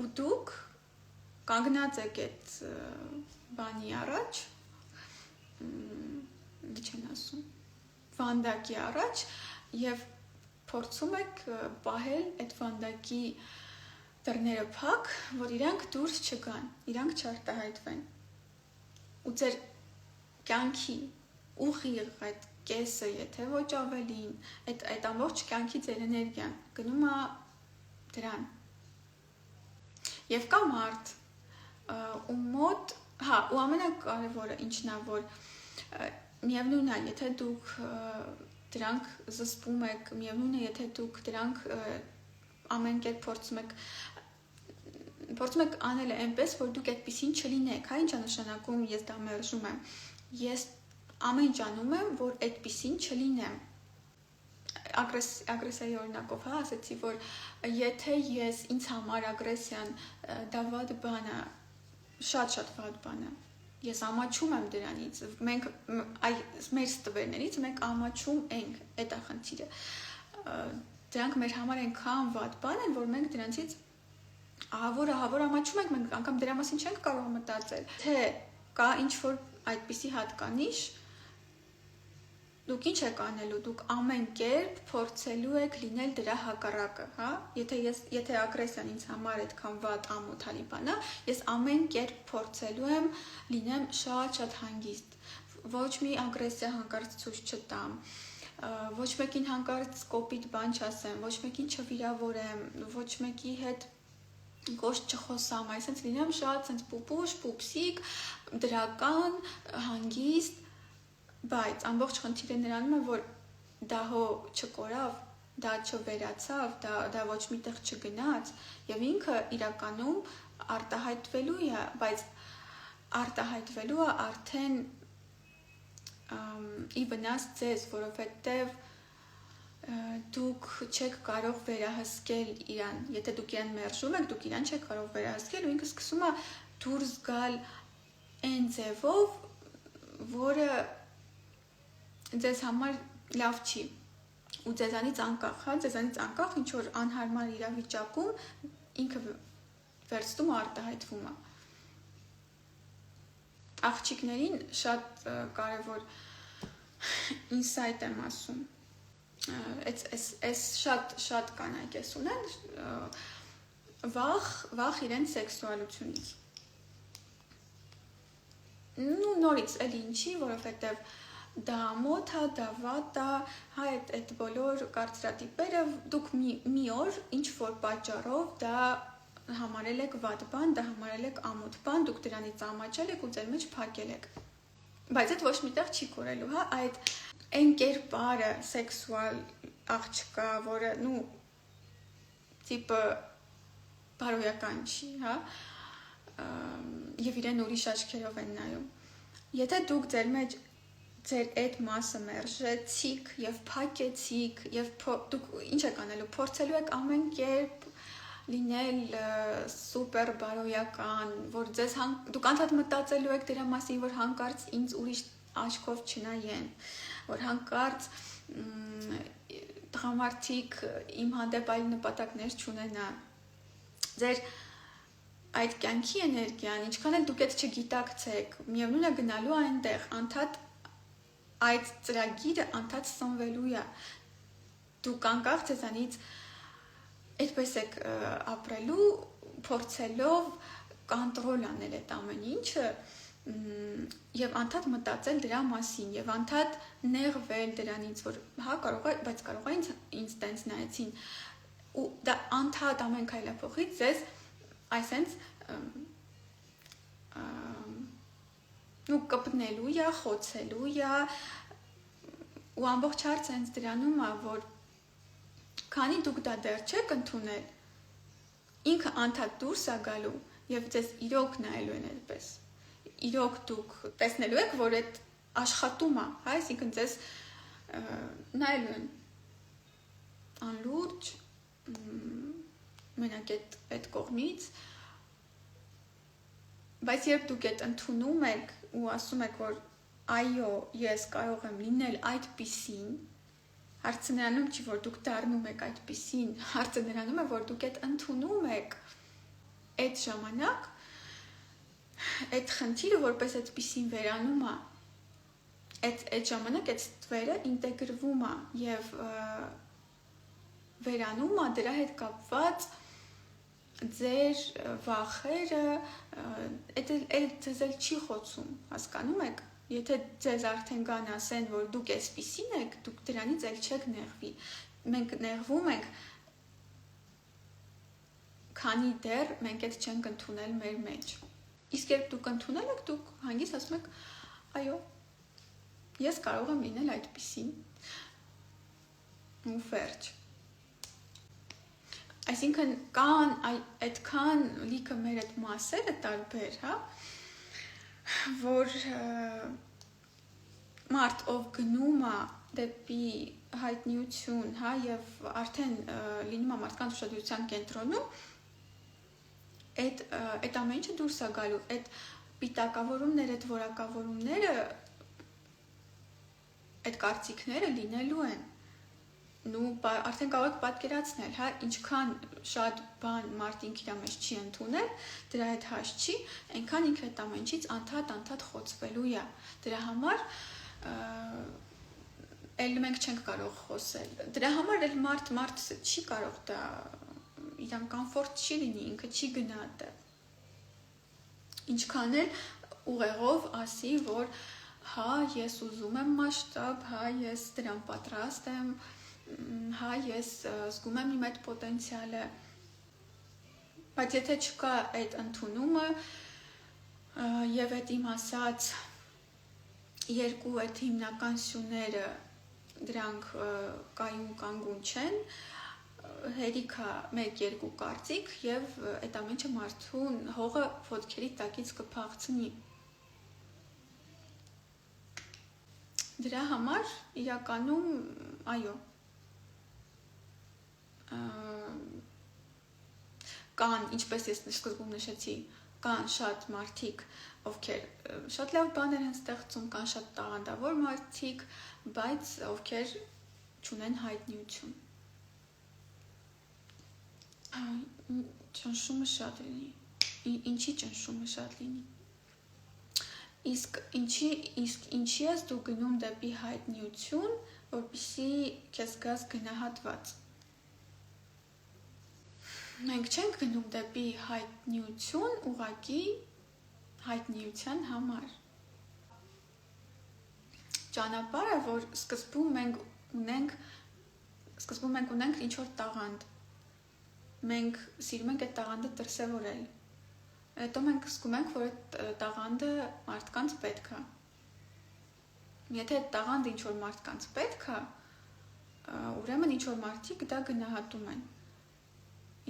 ու դուք կանգնած եք այդ բանի առաջ, ինչ են ասում, վանդակի առաջ, եւ փորձում եք պահել այդ վանդակի դռները փակ, որ իրանք դուրս չգան, իրանք չարտահայտվեն։ Ու ձեր կյանքի ուղիղ այդ կեսը, եթե ոչ ավելին, այդ ամբողջ կյանքի ձեր էներգիան գնում է դրան։ Եվ կա մարդ, ու մոտ, հա, ու ամենակարևորը ինչն է, որ միևնույն է, եթե դուք դրանք զսպում եք, միևնույն է, եթե դուք դրանք ամեն կերպ փորձում եք անել այնպես, որ դուք այդպեսին չլինեք, հա, ինչ է նշանակում, ես դա մերժում եմ, ես ամեն ինչ անում եմ, որ այդպեսին չլինեմ, ագրեսիայի օրինակով, հա, ասեցի, որ եթե ես ինձ համար ագրեսիան դա վատ բան է, շատ վատ բան է, ես ամաչում եմ դրանից, մենք մեր ստվերներից մենք ամաչում ենք, այդ է խնդիրը, դրանք մեր համար այնքան վատ բան են, որ մենք դրանցից ահավոր ամաչում ենք, մենք անգամ դրա մասին չենք կարող մտածել, թե կա ինչ-որ այդպիսի հատկանիշ, դուք ինչ եք անելու, դուք ամեն կերպ փորձելու եք լինել դրա հակառակը, հա, եթե ագրեսիան ինձ համար այդքան վատ ամոթալի բան է, ես ամեն կերպ փորձելու եմ լինեմ շատ հանգիստ, ոչ մի ագրեսիա հանկարծ ցույց չտամ, ոչ մեկին հանկարծ կոպիտ բան չասեմ, ոչ մեկին չվիրավորեմ, ոչ մեկի հետ կոշտ չխոսամ, այսինքն լինեմ շատ sense պուպուշ, պուպսիկ, դրական, հանգիստ, բայց ամբողջ խնդիրը նրանում է, որ դա հո չկորավ, դա չվերացավ, դա ոչ միտեղ չգնաց, եւ ինքը իրականում արտահայտվելու է, բայց արտահայտվելու է արդեն ի վնաս ձեզ, որովհետեւ դուք չեք կարող վերահսկել իրան, եթե դուք իրան մերժում եք, դուք իրան չեք կարող վերահսկել, ու ինքը սկսում է դուրս գալ այն ձևով, որը ձեզ համար լավ չի, ու ձեզանից անկախ, հա, ձեզանից անկախ ինչ որ անհարմար իրավիճակում ինքը վերցնում ու արտահայտվում է։ Աղջիկներին շատ կարևոր ինսայթ եմ ասում, այս շատ կանայք ես ունեն, վախ իրենց սեքսուալությունից։ Նորից էլի ինչի, որովհետև դա մոտ է, դա վատ է, հա, այդ բոլոր կարծրատիպերը դուք մի օր ինչ-որ պատճառով դա համարել եք վատ բան, դա համարել եք ամոթ բան, դուք դրանից ամաչել եք ու ձեր մեջ փակել եք։ Բայց այդ ոչ միտեղ չի կորելու, հա, այդ այն կերպարը սեքսուալ աղջկա, որը, տիպը բարոյական չի, հա, եւ իրեն ուրիշ աչքերով են նայում։ Եթե դուք ձեր մեջ ձեր այդ մասը մերժեցիք եւ փակեցիք եւ դուք ինչ եք անելու, փորձելու եք ամեն կերպ լինել սուպեր բարոյական, որ ձեզ դուք անդադ մտածելու եք դրա մասին, որ հանկարծ ինձ ուրիշ աչքով չնայեն, որ հանկարծ տղամարդիկ իմ հանդեպ այլ նպատակներ չունենան։ Ձեր այդ կյանքի էներգիան, ինչքան էլ դուք այդ չգիտակցեք, միևնույն է գնալու այնտեղ, անդադ այդ ծրագիրը անդադ սնվելու է, դուք անկախ ձեզանից այդպես եք ապրելու, փորձելով կոնտրոլ անել այդ ամեն ինչը եւ անդադ մտածել դրա մասին եւ անդադ նեղվել դրանից, որ հա կարող է, բայց կարող է ինձ տենց նայեցին ու դա անդադ ամեն քայլափոխից ձեզ այսենց կպնելու է, խոցելու է ու ամբողջ հարցը հենց դրանում է, որ քանի դուք դա դեռ չեք ընդունել, ինքը անդադ դուրս է գալու եւ ձեզ իրոք նայելու են այդպես։ Իրոք դուք տեսնելու եք, որ այդ աշխատում է, հա, այսինքն ձեզ նայելու են անլուրջ մենակ այդ կողմից, բայց երբ դուք այդ ընդունում եք ու ասում եք, որ այո, ես կարող եմ լինել այդպիսին, հարցը նրանում չի, որ դուք դառնում եք այդպիսին, հարցը նրանում է, որ դուք այդ ընդունում եք այդ ժամանակ, այդ խնդիրը որպես այդպիսին վերանում է, այդ ժամանակ այդ ստվերը ինտեգրվում է եւ վերանում է դրա հետ կապված ձեր վախերը, ձեզ էլ չի խոցում, հասկանում եք, եթե ձեզ արդեն կան ասեն, որ դուք այսպիսին եք, դուք դրանից էլ չեք նեղվի, մենք նեղվում ենք, քանի դեռ մենք այդ չենք ընդունել մեր մեջ, իսկ երբ դուք ընդունել եք, դուք հանգիստ ասում եք, այո, ես կարող եմ լինել այդպիսին, ու վերջ, այսինքն կան այդքան լիքը մեր այդ մասերը տարբեր, հա, որ մարդ ով գնում է դեպի հայտնիություն, հա, եւ արդեն լինում է մարդկանց ուշադրության կենտրոնում, այդ ամեն ինչը դուրս է գալու, այդ պիտակավորումները, այդ որակավորումները, այդ կարծիքները լինելու են, ու արդեն կարող եք պատկերացնել, հա, ինչքան շատ բան մարդ ինքն իր մեջ չի ընդունել, դրա հետ հաշ չի, այնքան ինքը այդ ամեն ինչից անդադ խոցվելու է։ Դրա համար էլ մենք չենք կարող խոսել։ Դրա համար էլ մարդ չի կարող դա իրան կոմֆորտ չի լինի, ինքը չի գնա այդտեղ։ Ինչքան էլ ուղեղով ասի, որ հա, ես ուզում եմ մասշտաբ, հա, ես դրան պատրաստ եմ, հա, ես զգում եմ իմ այդ պոտենցիալը, բայց եթե չկա այդ ընդունումը եւ այդ իմ ասած երկու այդ հիմնական սյուները դրանք կայուն կանգուն չեն, հերիքա 1-2 կարծիք եւ այդ ամենը մարդուն հողը ոտքերի տակից կփախցնի։ Դրա համար իրականում այո կան, ինչպես ես սկզբում նշեցի, կան շատ մարդիկ, ովքեր շատ լավ բաներ են ստեղծում, կան շատ տաղանդավոր մարդիկ, բայց ովքեր չունեն հայտնիություն։ Ճնշումը շատ լինի, ինչի ճնշումը շատ լինի։ Իսկ ինչի ես դու գնում դեպի հայտնիություն, որպեսզի քեզ գաս գնահատված։ Մենք չենք գնում դեպի հայտնիություն ուղղակի հայտնիության համար։ Ճանապարհը, որ սկզբում մենք ունենք ինչ-որ տաղանդ։ Մենք սիրում ենք այդ տաղանդը դրսևորել։ Հետո մենք զգում ենք, որ այդ տաղանդը մարդկանց պետք է։ Եթե այդ տաղանդը ինչ-որ մարդկանց պետք է, ուրեմն ինչ-որ մարդիկ դա գնահատում են։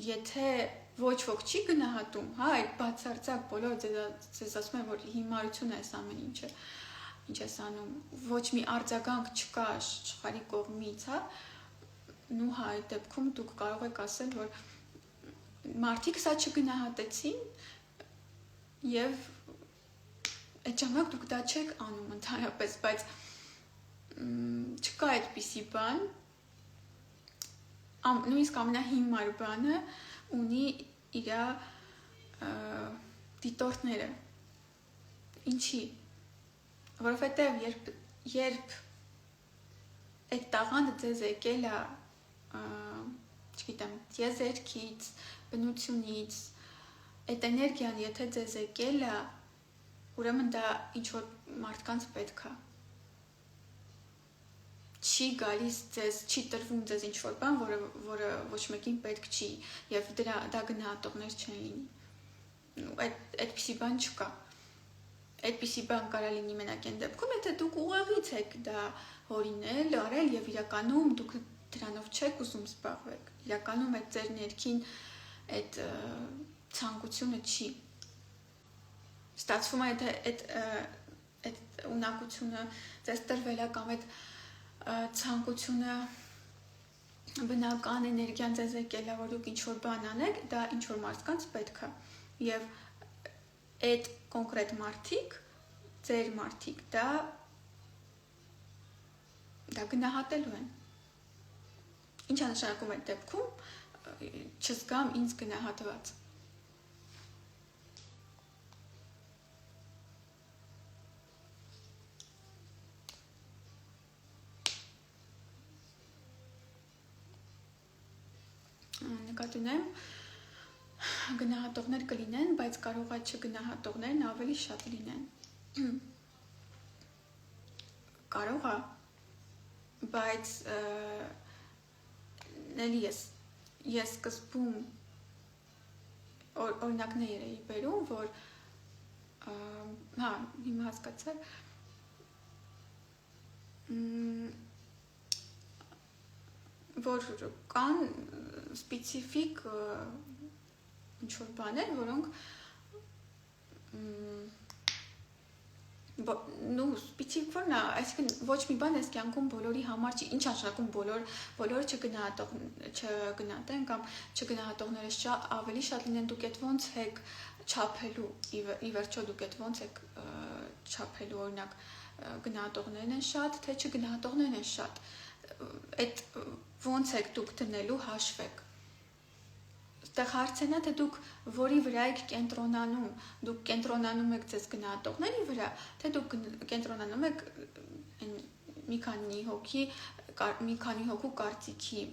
Եթե ոչ ոք չի գնահատում, հա, այդ բացարձակ բոլոր ձեզ ասում են, որ հիմարություն է այս ամեն ինչը, ինչ ես անում, ոչ մի արձագանք չկա աշխարհի կողմից, հա, ու հա, այդ դեպքում դուք կարող եք ասել, որ մարդիկ սա չգնահատեցին եւ այդ ժամանակ դուք դա չեք անում ընդհանրապես, բայց չկա այդպիսի բան, նույնիսկ ամենահիմար բանը ունի իր դիտորդները։ Ինչի՞։ Որովհետև երբ այդ տաղանդը ձեզ եկել է, չգիտեմ, տիեզերքից, բնությունից, այդ էներգիան եթե ձեզ եկել է, ուրեմն դա ինչ-որ մարդկանց պետք է։ Չի գալիս ձեզ, չի տրվում ձեզ ինչ-որ բան, որը ոչ մեկին պետք չի, եւ դա գնահատողներ չեն լինի։ Այդպիսի բան չկա։ Այդպիսի բան կարա լինի մենակ այն դեպքում, եթե դուք ուղեղից եք դա հորինել, արել եւ իրականում դուք դրանով չեք ուզում զբաղվել։ Իրականում այդ ձեր ներքին այդ ցանկությունը չի։ Ստացվում է այդ ունակությունը ձեզ տրվել է կամ այդ ցանկությունը բնական էներգիան ձեզ եկել է, որ դուք ինչ-որ բան անեք, դա ինչ-որ մարդկանց պետք է։ Եվ այդ կոնկրետ մարդիկ, ձեր մարդիկ, դա գնահատելու են։ Ինչ է նշանակում այդ դեպքում, չզգամ ինձ գնահատված։ Նկատի ունեմ, գնահատողներ կլինեն, բայց կարող է չգնահատողներն ավելի շատ լինեն։ Կարող է, բայց էլի ես սկզբում օրինակներ էի բերում, որ հիմա հասկացա, որ կան սպეციფիկ ինչ-որ բաներ, որոնք սպეციფիկ բան է, այսինքն ոչ մի բան այս կյանքում բոլորի համար չի, ինչ նշանակում բոլորը չգնահատեն կամ չգնահատողները ավելի շատ լինեն, դուք այդ ոնց եք չափելու, ի վերջո դուք այդ ոնց եք չափելու, օրինակ գնահատողներն են շատ, թե չգնահատողներն են շատ, այդ ոնց եք դուք դնելու հաշվեք։ Այդտեղ հարցն է, թե դուք որի վրա եք կենտրոնանում, դուք կենտրոնանում եք ձեզ գնահատողների վրա, թե դուք կենտրոնանում եք մի քանի հոգու կարծիքի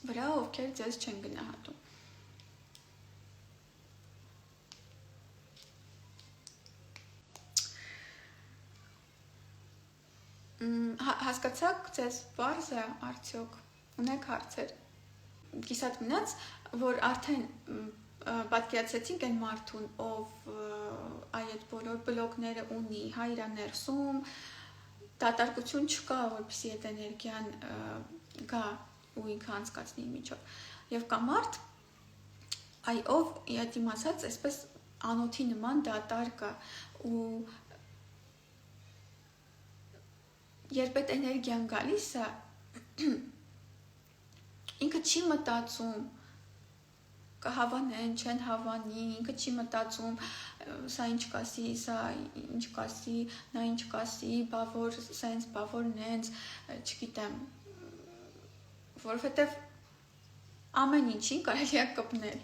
վրա, ովքեր ձեզ չեն գնահատում։ Հասկացաք, ձեզ պարզ է արդյոք, ունեք հարցեր։ Կիսատ մնաց, որ արդեն պատկերացրեցինք այն մարդուն, ով այդ բոլոր բլոկները ունի, իրա ներսում, դատարկություն չկա, որպեսզի այդ էներգիան գա ու ինքը անցկացնի միջով։ Եվ կա մարդ, ով իդ իմացած, այսպես անոթի նման դատարկ է ու երբ այդ էներգիան գալիս է, ինքը չի մտածում, կհավանեն, չեն հավանի, ինքը չի մտածում, սա ինչ կասի, սա ինչ կասի, նա ինչ կասի, բա որ սենց, բա որ նենց, չգիտեմ, որովհետև ամեն ինչին կարելի է կպնել,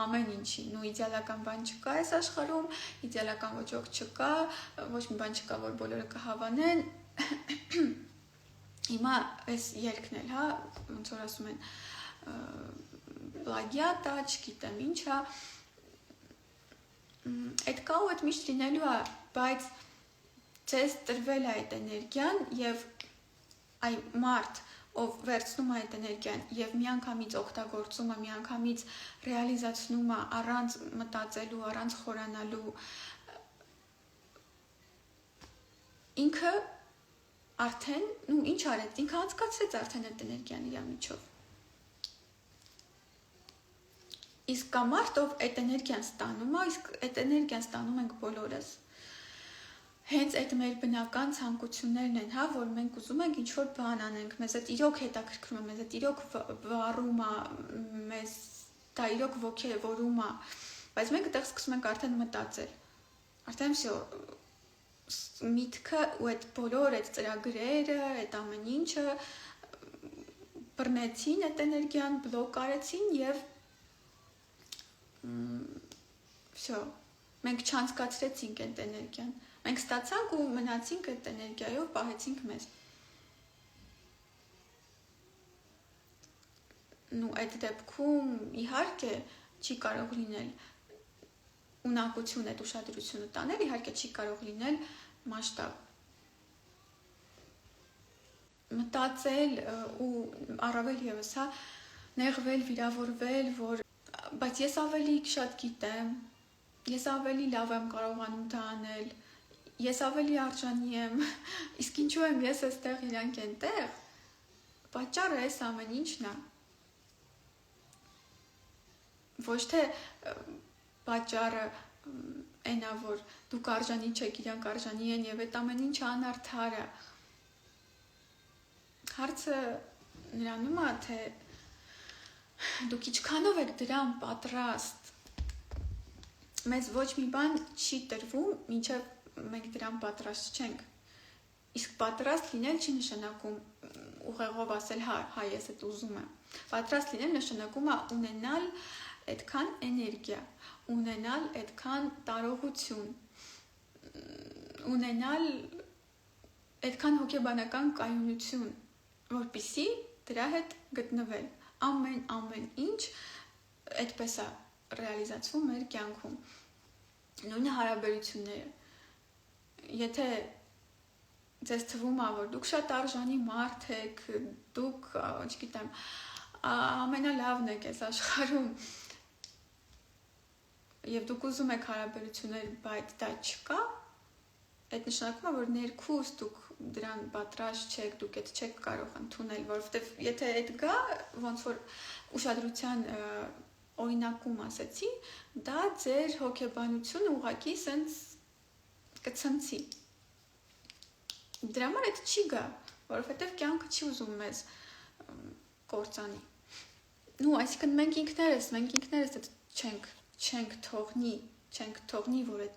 ամեն ինչին, ու իդեալական բան չկա այս աշխարհում, իդեալական ոչ ոք չկա, ոչ մի բան չկա, որ բոլորը կհավանեն։ Հիմա այս երգն էլ, ոնց որ ասում են, պլագիատ է, չգիտեմ ինչ է, այդ կա ու այդ միշտ լինելու է, բայց ձեզ տրվել է այդ էներգիան և այ մարդ, ով վերցնում է այդ էներգիան և միանգամից օգտագործում է, միանգամից ռեալիզացնում է առանց մտածելու, առանց խորանալու, ինքը արդեն, ինչ արեց, ինքը անցկացրեց արդեն այդ էներգիան իր միջով։ Իսկ կա մարդ, ով այդ էներգիան ստանում է, իսկ այդ էներգիան ստանում ենք բոլորս։ Հենց այդ մեր բնական ցանկություններն են, որ մենք ուզում ենք ինչ-որ բան անենք, մեզ այդ իրոք հետաքրքրում է, մեզ այդ իրոք վառում է, մեզ դա իրոք ոգևորում է, բայց մենք այդտեղ սկսում ենք արդեն մտածել։ Արդեն всё միտքը ու այդ բոլոր այդ ծրագրերը, այդ ամեն ինչը բռնեցին այդ էներգիան, բլոկ արեցին և всё, մենք չանցկացրեցինք այդ էներգիան, մենք ստացանք ու մնացինք այդ էներգիայով, պահեցինք մեզ։ Այդ դեպքում իհարկե չի կարող լինել ունակություն այդ ուշադրությունը տանել, իհարկե չի կարող լինել մասշտաբ։ Մտածել ու առավել ևս, նեղվել, վիրավորվել, որ բայց ես ավելի շատ գիտեմ, ես ավելի լավ եմ կարողանում դա անել, ես ավելի արժանի եմ, իսկ ինչու եմ ես այստեղ, իրանք այնտեղ, պատճառը այս ամեն ինչն է։ ոչ թե պատճառը այնա, որ դուք արժանի չեք, իրանք արժանի են եւ այդ ամեն ինչը անարդար է։ Հարցը նրանում է, թե դուք ինչքանով եք դրան պատրաստ։ Մեզ ոչ մի բան չի տրվում, մինչև մենք դրան պատրաստ չենք։ Իսկ պատրաստ լինել չի նշանակում ուղեղով ասել, հա, ես այդ ուզում եմ։ Պատրաստ լինել նշանակում է ունենալ այդքան էներգիա, ունենալ այդքան տարողություն, ունենալ այդքան հոգեբանական կայունություն, որպեսզի դրա հետ գտնվել։ Ամեն ինչ այդպես է ռեալիզացվում մեր կյանքում։ Նույնը հարաբերությունները։ Եթե ձեզ թվում է, որ դուք շատ արժանի մարդ եք, դուք, չգիտեմ, ամենալավն եք այս աշխարհում, եւ դուք ուզում եք հարաբերություններ, բայց դա չկա, այդ նշանակում է, որ ներքուս դուք դրան պատրաստ չեք, դուք այդ չեք կարող ընդունել, որովհետեւ եթե այդ գա, ոնց որ ուշադրության օրինակում ասեցի, դա ձեր հոգեբանությունը ուղղակի սենց կցնցի։ Դրա համար այդ չի գա, որովհետև կյանքը չի ուզում մեզ կործանի։ Նու, այսինքն մենք ինքներս այդ չենք թողնի, որ այդ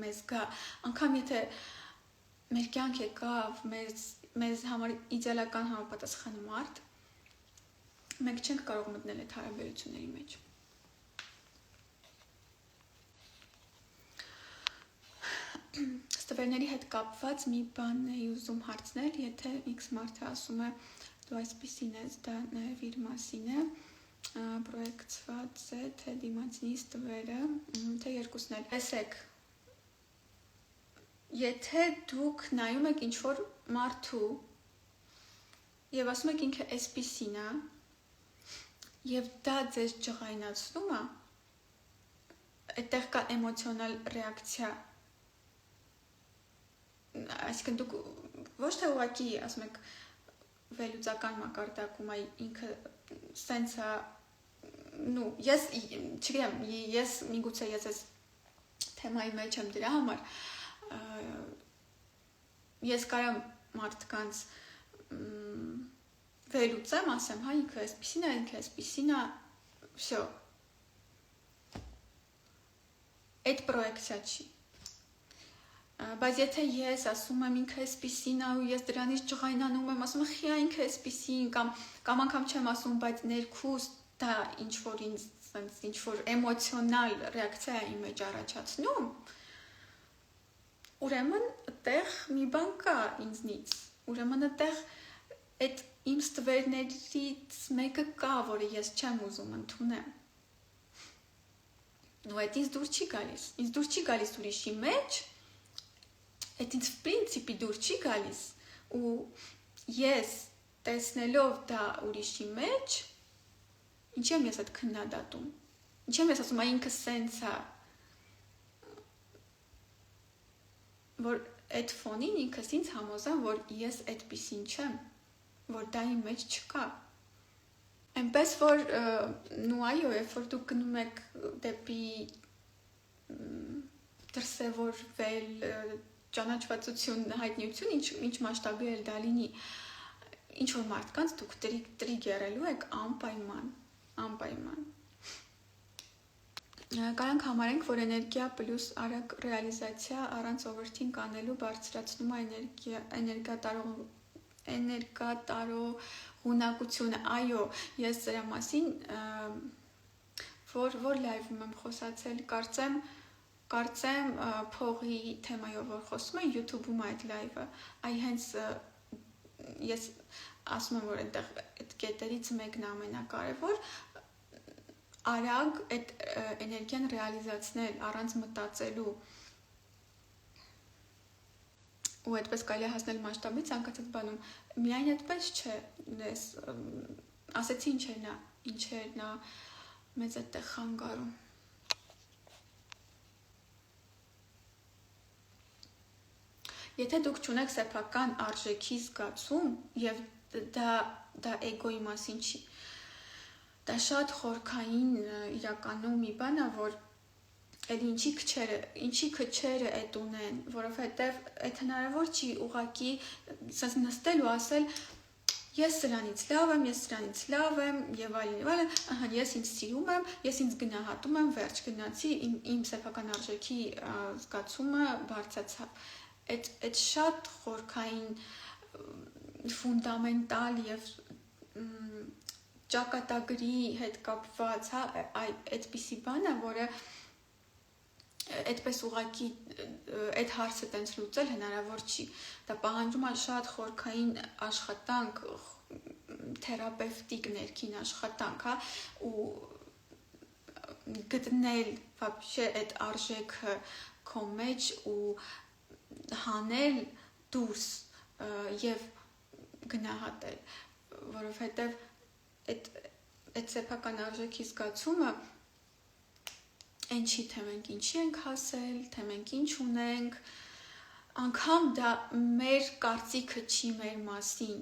մեզ գա, անգամ եթե մեր կյանք եկավ, մեզ համար իդեալական համապատասխան մարդ, մենք չենք կարող մտնել այդ հարաբերությունների մեջ։ Ստվերների հետ կապված մի բան էի ուզում հարցնել, եթե X մարդը ասում է դու այսպիսին ես, դա նաև իր մասին է, պրոյեկցված է, թե դիմացինի ստվերը, թե երկուսն էլ։ Տեսեք, եթե դուք նայում եք ինչ-որ մարդու և ասում եք ինքը այսպիսին է, և դա ձեզ ջղայնացնում է, այդտեղ կա էմոցիոնալ ռեակցիա, այսինքն դուք ոչ թե ուղղակի ասում եք վերլուծական մակարդակում է ինքը սենց է, նու, ես չգիտեմ, ես միգուցե ես այս թեմայի մեջ եմ դրա համար, ես կարամ մարդկանց վերլուծեմ, ասեմ, հա, ինքը այսպիսին է, վсё, այդ պրոյեկցիա չի։ Բայց եթե ես ասում եմ ինքը այսպիսին է ու ես դրանից ջղայնանում եմ, ասում եմ խիա ինքը այսպիսին կամ անգամ չեմ ասում, բայց ներքուս դա ինչ-որ ինձ ինչ-որ էմոցիոնալ ռեակցիա է իմ մեջ առաջացնում, ուրեմն այդտեղ մի բան կա ինձնից, ուրեմն այդտեղ այդ իմ ստվերներից մեկը կա, որը ես չեմ ուզում ընդունեմ։ Ու այդ ինձ դուր չի գալիս ուրիշի մեջ, այդ ինձ պրինցիպի դուր չի գալիս, ու ես տեսնելով դա ուրիշի մեջ, ինչ եմ ես այդ քննադատում, ինչ եմ ես ասում, ինքը սենց է, որ այդ ֆոնին ինքս ինձ համոզեմ, որ ես այդպիսին չեմ, որ դա իմ մեջ չկա։ Այնպես որ, նու այո, երբ որ դուք գնում եք դեպի դրսևորվել ճանաչվածություն, հայտնիություն, ինչ մասշտաբի էլ դա լինի, ինչ-որ մարդկանց դուք տրիգերելու եք անպայման։ Կարանք համարենք, որ էներգիա պլյուս արագ ռեալիզացիա առանց overthink անելու բարձրացնում է էներգատարողունակությունը, այո, ես սրա մասին, որ լայվում եմ խոսացել, կարծեմ փողի թեմայով որ խոսում եմ YouTube-ում այդ լայվը, այ հենց ես ասում եմ, որ այդ կետերից մեկն ամենակարևոր, արագ այդ էներգիան ռեալիզացնել առանց մտածելու ու այդպես կարելի է հասնել մասշտաբի ցանկացած բանում, միայն այդպես չէ, ասեցի ինչեր նա մեզ այդտեղ խանգարում։ Եթե դուք չունեք սեփական արժեքի զգացում, եւ դա էգոյի մասին չի, դա շատ խորքային իրականում մի բան է, որ էլ ինչի քչերը այդ ունեն, որովհետև այդ հնարավոր չի ուղղակի ասես նստել ու ասել ես սրանից լավ եմ եւ այլն, ահա ես ինձ սիրում եմ, ես ինձ գնահատում եմ, վերջ գնացի, իմ սեփական արժեքի զգացումը բարձրացավ։ Այդ շատ խորքային ֆունդամենտալ եւ ճակատագրի հետ կապված, հա, այդպիսի բան է, որը այդպես ուղղակի այդ հարցը տենց լուծել հնարավոր չի։ Դա պահանջում է շատ խորքային աշխատանք, թերապևտիկ ներքին աշխատանք, հա, ու գտնել вообще այդ արժեքը քո մեջ ու հանել դուրս եւ գնահատել, որովհետեւ այդ սեփական արժեքի զգացումը այն չի, թե մենք ինչի ենք հասել, թե մենք ինչ ունենք, անգամ դա մեր կարծիքը չի մեր մասին,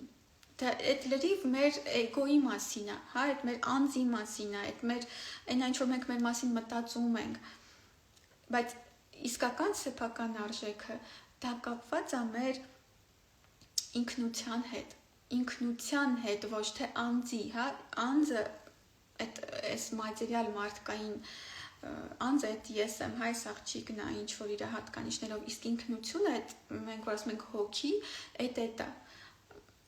դա այդ լրիվ մեր էգոյի մասին է, հա, այդ մեր անձի մասին է, այդ մեր այն ինչ որ մենք մեր մասին մտածում ենք, բայց իսկական սեփական արժեքը դա կապված է մեր ինքնության հետ, ոչ թե անձի, հա, անձը այս մատերիալ մարդկային անձը այդ ես եմ, հայ աղջիկն է, ինչ որ իր հատկանիշներով, իսկ ինքնությունը այդ մենք որ ասում ենք հոգի, այդ է,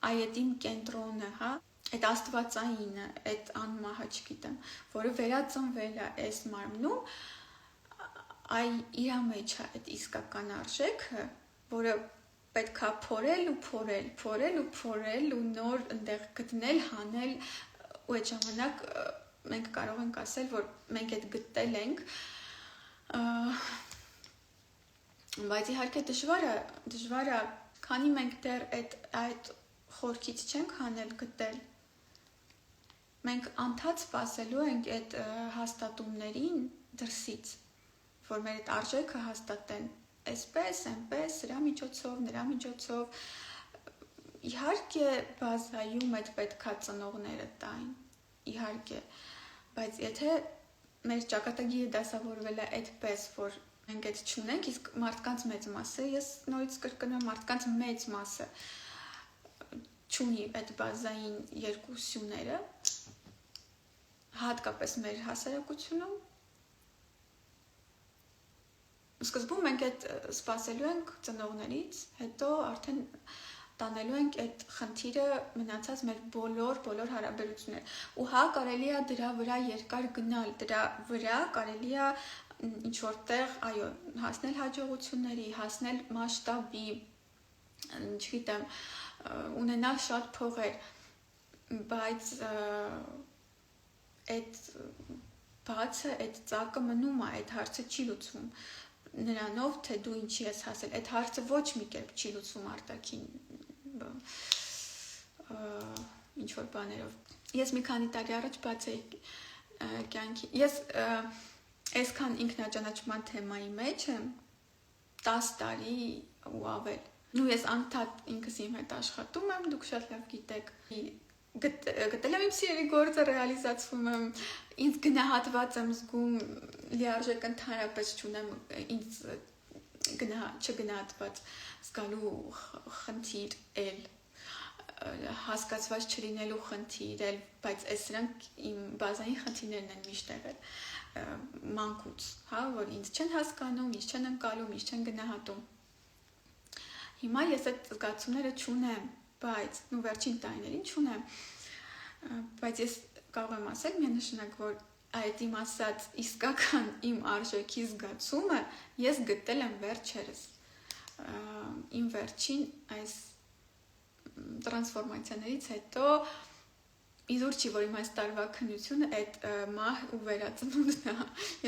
այդ իմ կենտրոնը, հա, այդ աստվածայինը, այդ անմահը չգիտեմ, որը վերածնվել է այս մարմնում, այ իր մեջ է այդ իսկական արժեքը, որը պետք է փորել ու նոր այնտեղ գտնել, հանել ու այդ ժամանակ մենք կարող ենք ասել, որ մենք այդ գտել ենք, բայց իհարկե դժվար է, քանի մենք դեռ այդ խորքից չենք հանել գտել, մենք անդադ սպասելու ենք այդ հաստատումներին դրսից, որ մեր այդ արժեքը հաստատեն, այսպես, այնպես, նրա միջոցով, իհարկե բազայում այդ պետքա ծնողները տային, իհարկե, բայց եթե մեր ճակատագիրը դասավորվել է այդպես, որ մենք այդ չունենք, իսկ մարդկանց մեծ մասը, ես նորից կրկնում, մարդկանց մեծ մասը չունի այդ բազային երկուսյուները, հատկապես մեր հասարակությունում, սկզբում մենք այդ սպասելու ենք ծնողներից, հետո արդեն տանելու ենք այդ խնդիրը մնացած մեր բոլոր հարաբերություններ։ Ու հա կարելի է դրա վրա երկար գնալ, դրա վրա կարելի է ինչ որտեղ, այո, հասնել հաջողությունների, հասնել մասշտաբի, չգիտեմ, ունենալ շատ փողեր, բայց այդ բացը, այդ ծակը մնում է, այդ հարցը չի լուծվում նրանով, թե դու ինչի ես հասել, այդ հարցը ոչ մի կերպ չի լուծվում արտաքին ինչ որ բաներով։ Ես մի քանի տարի առաջ բաց էի կյանքի, ես այսքան ինքնաճանաչման թեմայի մեջ եմ 10 տարի ու ավել, ու ես անդադ ինքս իմ հետ աշխատում եմ, դուք շատ լավ գիտեք, գտել եմ իմ սիրելի գործը, ռեալիզացվում եմ, ինձ գնահատված եմ զգում, լիարժեք ընդհանրապես չունեմ ինձ չգնահատված զգալու խնդիր էլ, հասկացված չլինելու խնդիր էլ, բայց այս սրանք իմ բազային խնդիրներն են միշտ եղել մանկուց, հա, որ ինձ չեն հասկանում, ինձ չեն ընկալում, ինձ չեն գնահատում։ Հիմա ես այդ զգացումները չունեմ, բայց վերջին տարիներին չունեմ, բայց ես կարող եմ ասել միանշանակ, որ այդ իմ ասած իսկական իմ արժեքի զգացումը ես գտել եմ վերջերս, իմ վերջին այս տրանսֆորմացիաներից հետո իզուր չի, որ իմ այս տարվա քննությունը այդ մահ ու վերածնունդն է,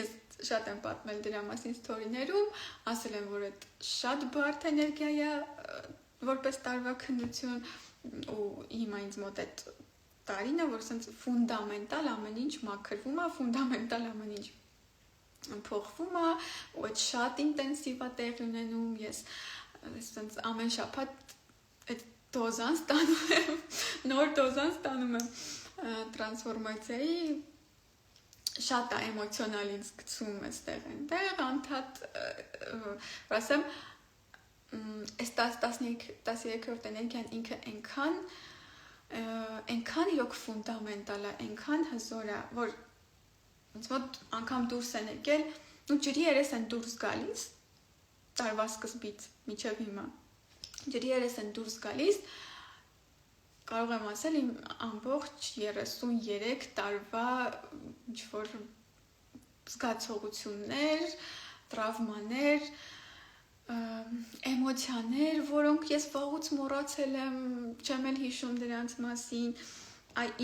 ես շատ եմ պատմել դրա մասին ստորիներում, ասել եմ, որ այդ շատ բարդ էներգիա է, որպես տարվա քննություն ու հիմա ինձ մոտ այդ տարին է, որ սենց ֆունդամենտալ ամեն ինչ մաքրվում է, ֆունդամենտալ ամեն ինչ փոխվում է, ու այդ շատ ինտենսիվ է տեղի ունենում, ես սենց ամեն շաբաթ այդ դոզան ստանում եմ, նոր դոզան ստանում եմ, տրանսֆորմացիայի շատ է էմոցիոնալից գցում այստեղ այնտեղ անդադ ասեմ այս 13-րդ էներգիան ինքը այնքան իրոք ֆունդամենտալ է, այնքան հզոր է, որ ինձ մոտ անգամ դուրս են եկել, ու ջրի երես են դուրս գալիս, տարվա սկզբից մինչև հիմա, ջրի երես են դուրս գալիս, կարող եմ ասել իմ ամբողջ 33 տարվա ինչ-որ զգացողություններ, տրավմաներ, էմոցիաներ, որոնք ես վաղուց մոռացել եմ, չեմ էլ հիշում դրանց մասին,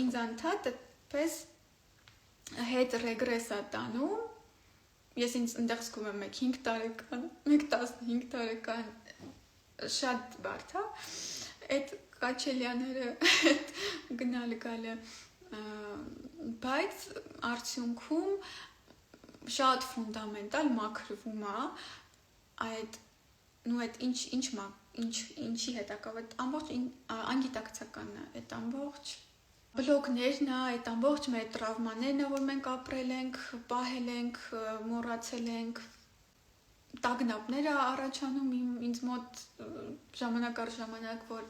ինձ անդադ այդպես հետ ռեգրես է տանում, ես ինձ ընդեղ զգում եմ 5 տարեկան, 15 տարեկան, շատ բարդ է, այդ կաչելյաները գնալ գալը, բայց արդյունքում շատ ֆունդամենտալ մաքրվում է այդ ինչի հետ ակավ, ամբողջ անգիտակցականն է, այդ ամբողջ բլոգներն է, այդ ամբողջ մեր տրավմաներն է, որ մենք ապրել ենք, պահել ենք, մոռացել ենք, տագնապները առաջանում ինձ մոտ ժամանակ առ ժամանակ, որ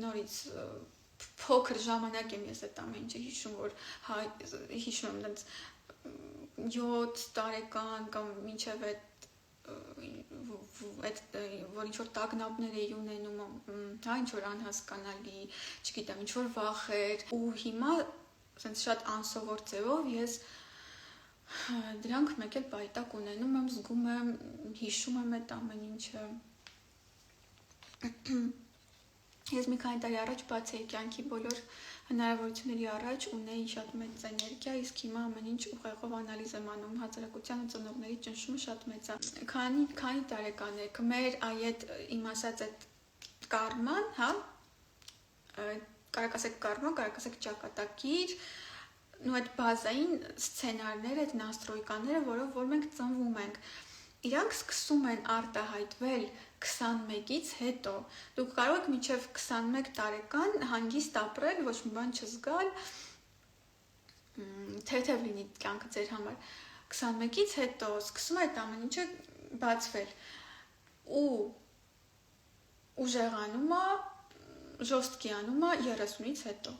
նորից փոքր ժամանակ եմ ես այդ ամեն ինչը հիշում, որ հիշում եմ 7 տարեկան կամ մինչև այդ որ ինչ-որ տագնապներ էի ունենում, ինչ-որ անհասկանալի, չգիտեմ, ինչ-որ վախեր, ու հիմա շատ անսովոր ձևով ես դրանք մեկ էլ պայտակ ունենում եմ, զգում եմ, հիշում եմ այդ ամեն ինչը։ Ես մի քանի տարի առաջ բաց էի կյանքի բոլոր հնարավորությունների առաջ ունեի շատ մեծ էներգիա, իսկ հիմա ամեն ինչ ուղեղով անալիզ եմ անում, հասարակության ու ծնողների ճնշումը շատ մեծ է։ Քանի տարեկան եք, մեր այդ իմ ասած այդ կարման, հա, կարակ ասեք կարմա, կարակ ասեք ճակատագիր, ու այդ բազային սցենարները, այդ նաստրոյկաները, որով որ մենք ծնվում ենք, իրանք սկսում են արտահայտվել 21-ից հետո, դուք կարող եք մինչև 21 տարեկան հանգիստ ապրել, ոչ մի բան չզգալ, թեթև լինի կյանքը ձեր համար, 21-ից հետո սկսում է այդ ամեն ինչը բացվել, ու ուժեղանում է, ժոստկիանում է 30-ից հետո,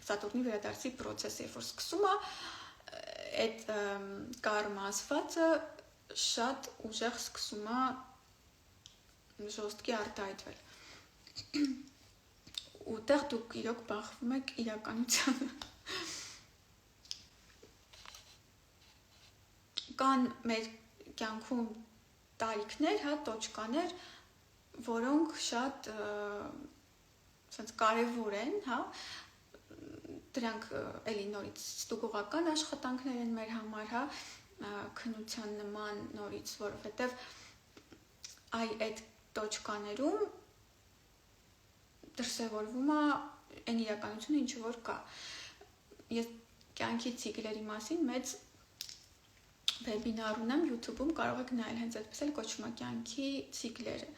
Սատուրնի վերադարձի պրոցեսը, երբ որ սկսում է, այդ կարմա ասվածը շատ ուժեղ սկսում է ժոստկի արտահայտվել։ Ու տեղ դուք իրոք բախվում եք իրականությանը։ Կան մեր կյանքում տարիքներ, հա, տոճկաներ, որոնք շատ կարևոր են, հա, դրանք էլի նորից ստուգողական աշխատանքներ են մեր համար, հա, քննության նման նորից, որովհետև այդ տոճկաներում դրսևորվում է այն իրականությունը, ինչը որ կա։ Ես կյանքի ցիկլերի մասին մեծ վեբինար ունեմ YouTube-ում, կարող եք նայել, հենց այդպես էլ կոչվում է կյանքի ցիկլերը։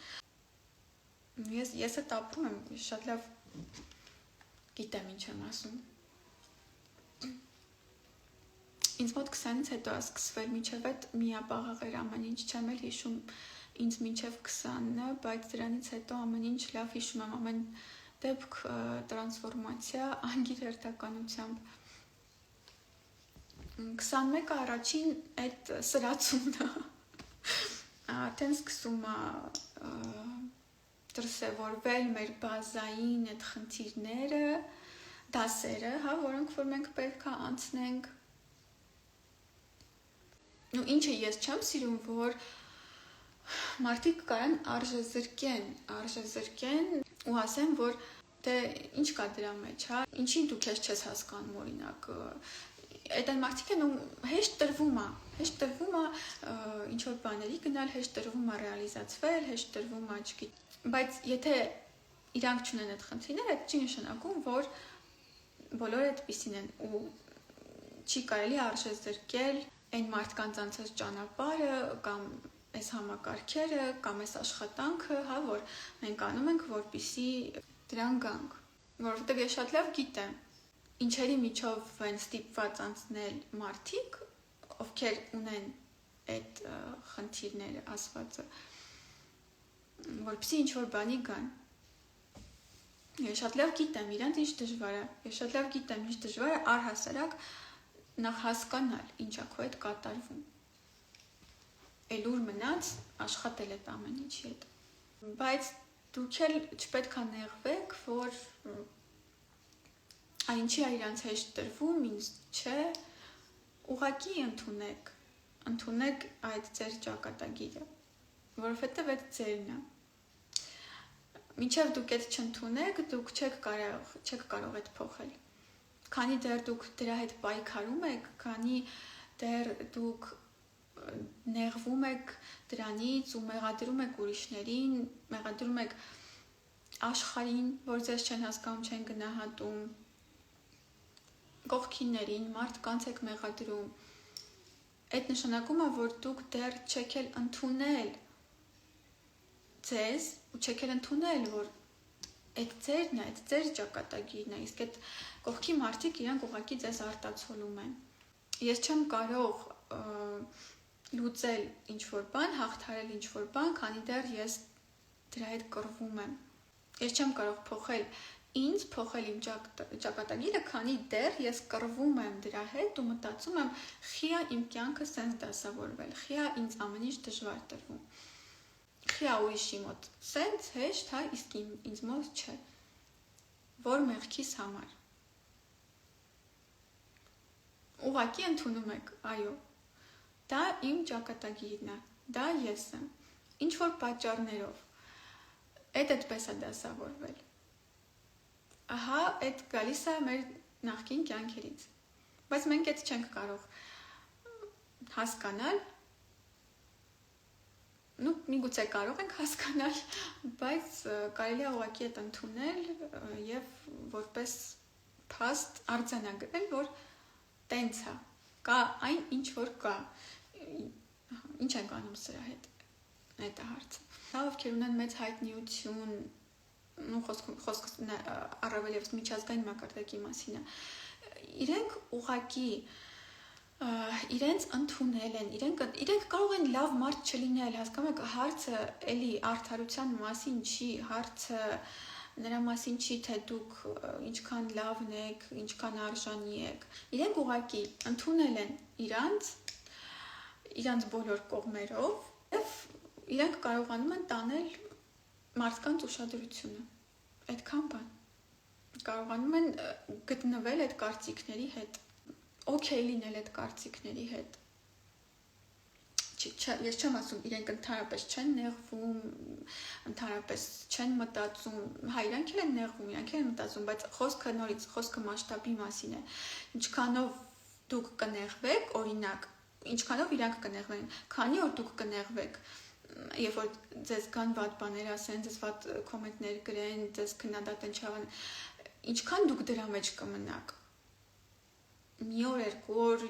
Ես այդ ապրում եմ, շատ լավ գիտեմ ինչ եմ ասում։ Ինձ մոտ 20-ից հետո է սկսվել, մինչև այդ միապաղաղ էր ամեն ինչ, չեմ էլ հիշում ինձ մինչև 20-ը, բայց դրանից հետո ամեն ինչ լավ հիշում եմ, ամեն դեպք տրանսֆորմացիա անգիր հերթականությամբ։ 21-ը առաջին այդ սրացումն է, արդեն սկսում է դրսևորվել մեր բազային այդ խնդիրները, դասերը, հա, որոնք որ մենք պետք է անցնենք։ Ու ինչը ես չեմ սիրում, որ մարդիկ կարան արժեզրկեն ու ասեն, որ դե ինչ կա դրա մեջ, հա, ինչին դու քեզ չես հասկանում, օրինակ, այդ մարդիկ են ու հեշտ տրվում է ինչ-որ բաների գնալ, հեշտ տրվում է ռեալիզացվել, հեշտ տրվում է, չգիտեմ, բայց եթե իրանք չունեն այդ խնդիրները, այդ չի նշանակում, որ բոլորը այդպիսին են ու չի կարելի արժեզրկել այն մարդկանց անցած ճանապարհը կամ այս համակարգերը կամ այս աշխատանքը, հա, որ մենք անում ենք, որպեսզի դրան գանք, որովհետև ես շատ լավ գիտեմ, ինչերի միջով են ստիպված անցնել մարդիկ, ովքեր ունեն այդ խնդիրները ասվածը, որպեսզի ինչ-որ բանի գան։ Ես շատ լավ գիտեմ իրենց ինչ դժվար է, ես շատ լավ գիտեմ ինչ դժվար է առհասարակ նախ հասկանալ ինչա քո հետ կատարվում։ Էլ ուր մնաց աշխատել այդ ամեն ինչի հետ։ Բայց դուք էլ չպետք է նեղվեք, որ ինչի է իրանց հեշտ տրվում, ինձ չէ, ուղղակի ընդունեք այդ ձեր ճակատագիրը, որովհետև այդ ձերն է։ Մինչև դուք այդ չընդունեք, դուք չեք կարող այդ փոխել։ Քանի դեռ դուք դրա հետ պայքարում եք, քանի դեռ դուք նեղվում եք դրանից ու մեղադրում եք ուրիշներին, մեղադրում եք աշխարհին, որ ձեզ չեն հասկանում, չեն գնահատում, կողքիններին, մարդկանց եք մեղադրում։ Այդ նշանակում է, որ դուք դեռ չեք էլ ընդունել ձեզ ու չեք էլ ընդունել, որ այդ ձերն է, այդ ձեր ճակատագիրն է, իսկ այդ կողքի մարդիկ իրանք ուղղակի ձեզ արտացոլում են։ Ես չեմ կարող լուծել ինչ-որ բան, հաղթարել ինչ-որ բան, քանի դեռ ես դրա հետ կռվում եմ։ Ես չեմ կարող փոխել ինձ, փոխել իմ ճակատագիրը, քանի դեռ ես կռվում եմ դրա հետ ու մտածում եմ, խիա իմ կյանքը սենց դասավորվել, խիա ինձ ամեն ինչ դժվար տրվում։ Խիա ուրիշի մոտ սենց հեշտ, հա, իսկ ինձ մոտ չէ։ Որ մեղքիս համար։ Ուղղակի ընդունում եք, այո, դա իմ ճակատագիրն է, դա ես եմ, ինչ-որ պատճառներով, այդպես է դասավորվել, ահա, այդ գալիս է մեր նախկին կյանքերից, բայց մենք այդ չենք կարող հասկանալ, միգուցե կարող ենք հասկանալ, բայց կարելի է ուղղակի այդ ընդունել և որպես փաստ արձանագրել, որ տենց է, կա այն ինչ որ կա, ինչ ենք անում սրա հետ, այդ է հարցը։ Դա ովքեր ունեն մեծ հայտնիություն, խոսքս առավել ևս միջազգային մակարդակի մասին է, իրենք ուղղակի իրենց ընդունել են, իրենք կարող են լավ մարդ չլինել, հասկանում եք, հարցը էլի արդարության մասին չի, հարցը նրա մասին չի, թե դուք ինչքան լավն եք, ինչքան արժանի եք։ Իրենք ուղղակի ընդունել են իրանց բոլոր կողմերով և իրենք կարողանում են տանել մարդկանց ուշադրությունը, այդքան բան։ Կարողանում են գտնվել այդ կարծիքների հետ, օքեյ լինել այդ կարծիքների հետ։ Ես չեմ ասում, իրենք ընդհանրապես չեն նեղվում, ընդհանրապես չեն մտածում, հա, իրանք էլ են նեղվում, իրանք էլ են մտածում, բայց խոսքը մասշտաբի մասին է։ Ինչքանով դուք կնեղվեք, օրինակ, ինչքանով իրանք կնեղվեն, քանի որ դուք կնեղվեք, երբ որ ձեզ կան վատ բաներ ասեն, ձեզ վատ կոմենտներ գրեն, ձեզ քննադատեն, չավեն, ինչքան դուք դրա մեջ կմնաք։ Մի օր, երկու օր,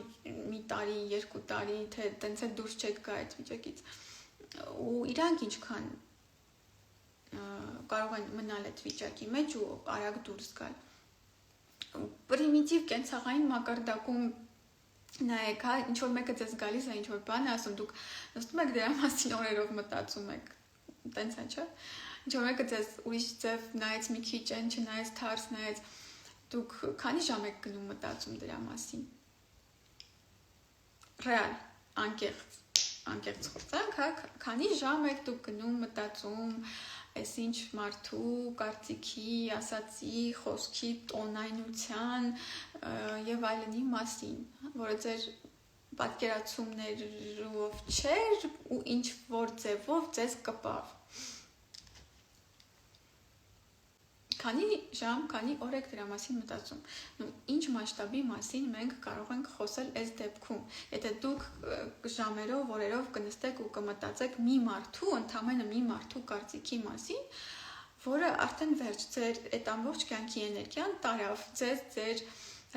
մի տարի, երկու տարի, թե տենց էլ դուրս չեք գա այդ վիճակից։ Ու իրանք ինչքան կարող են մնալ այդ վիճակի մեջ ու արագ դուրս գալ։ Պրիմիտիվ կենցաղային մակարդակում նայեք, հա, ինչ-որ մեկը ձեզ գալիս է, ինչ-որ բան է ասում, դուք նստում եք դրա մասին օրերով մտածում եք, տենց է, չէ։ Ինչ-որ մեկը ձեզ ուրիշ ձև նայեց մի քիչ, չնայեց, թարս նայեց, դուք քանի ժամ եք գնում մտածում դրա մասին։ Ռեալ, անկեղծ խոսանք, հա, քանի ժամ եք դուք գնում մտածում այս ինչ մարդու կարծիքի, ասացի, խոսքի, տոնայնության եւ այլնի մասին, որը ձեր պատկերացումներով չէր ու ինչ որ ձևով ձեզ կպավ։ Քանի ժամ, քանի օր եք դրա մասին մտածում։ Ինչ մասշտաբի մասին մենք կարող ենք խոսել այս դեպքում։ Եթե դուք ժամերով, օրերով կնստեք ու կմտածեք մի մարդու, ընդամենը մի մարդու կարծիքի մասին, որը արդեն վերջ, ձեր այդ ամբողջ կյանքի էներգիան տարավ, ձեր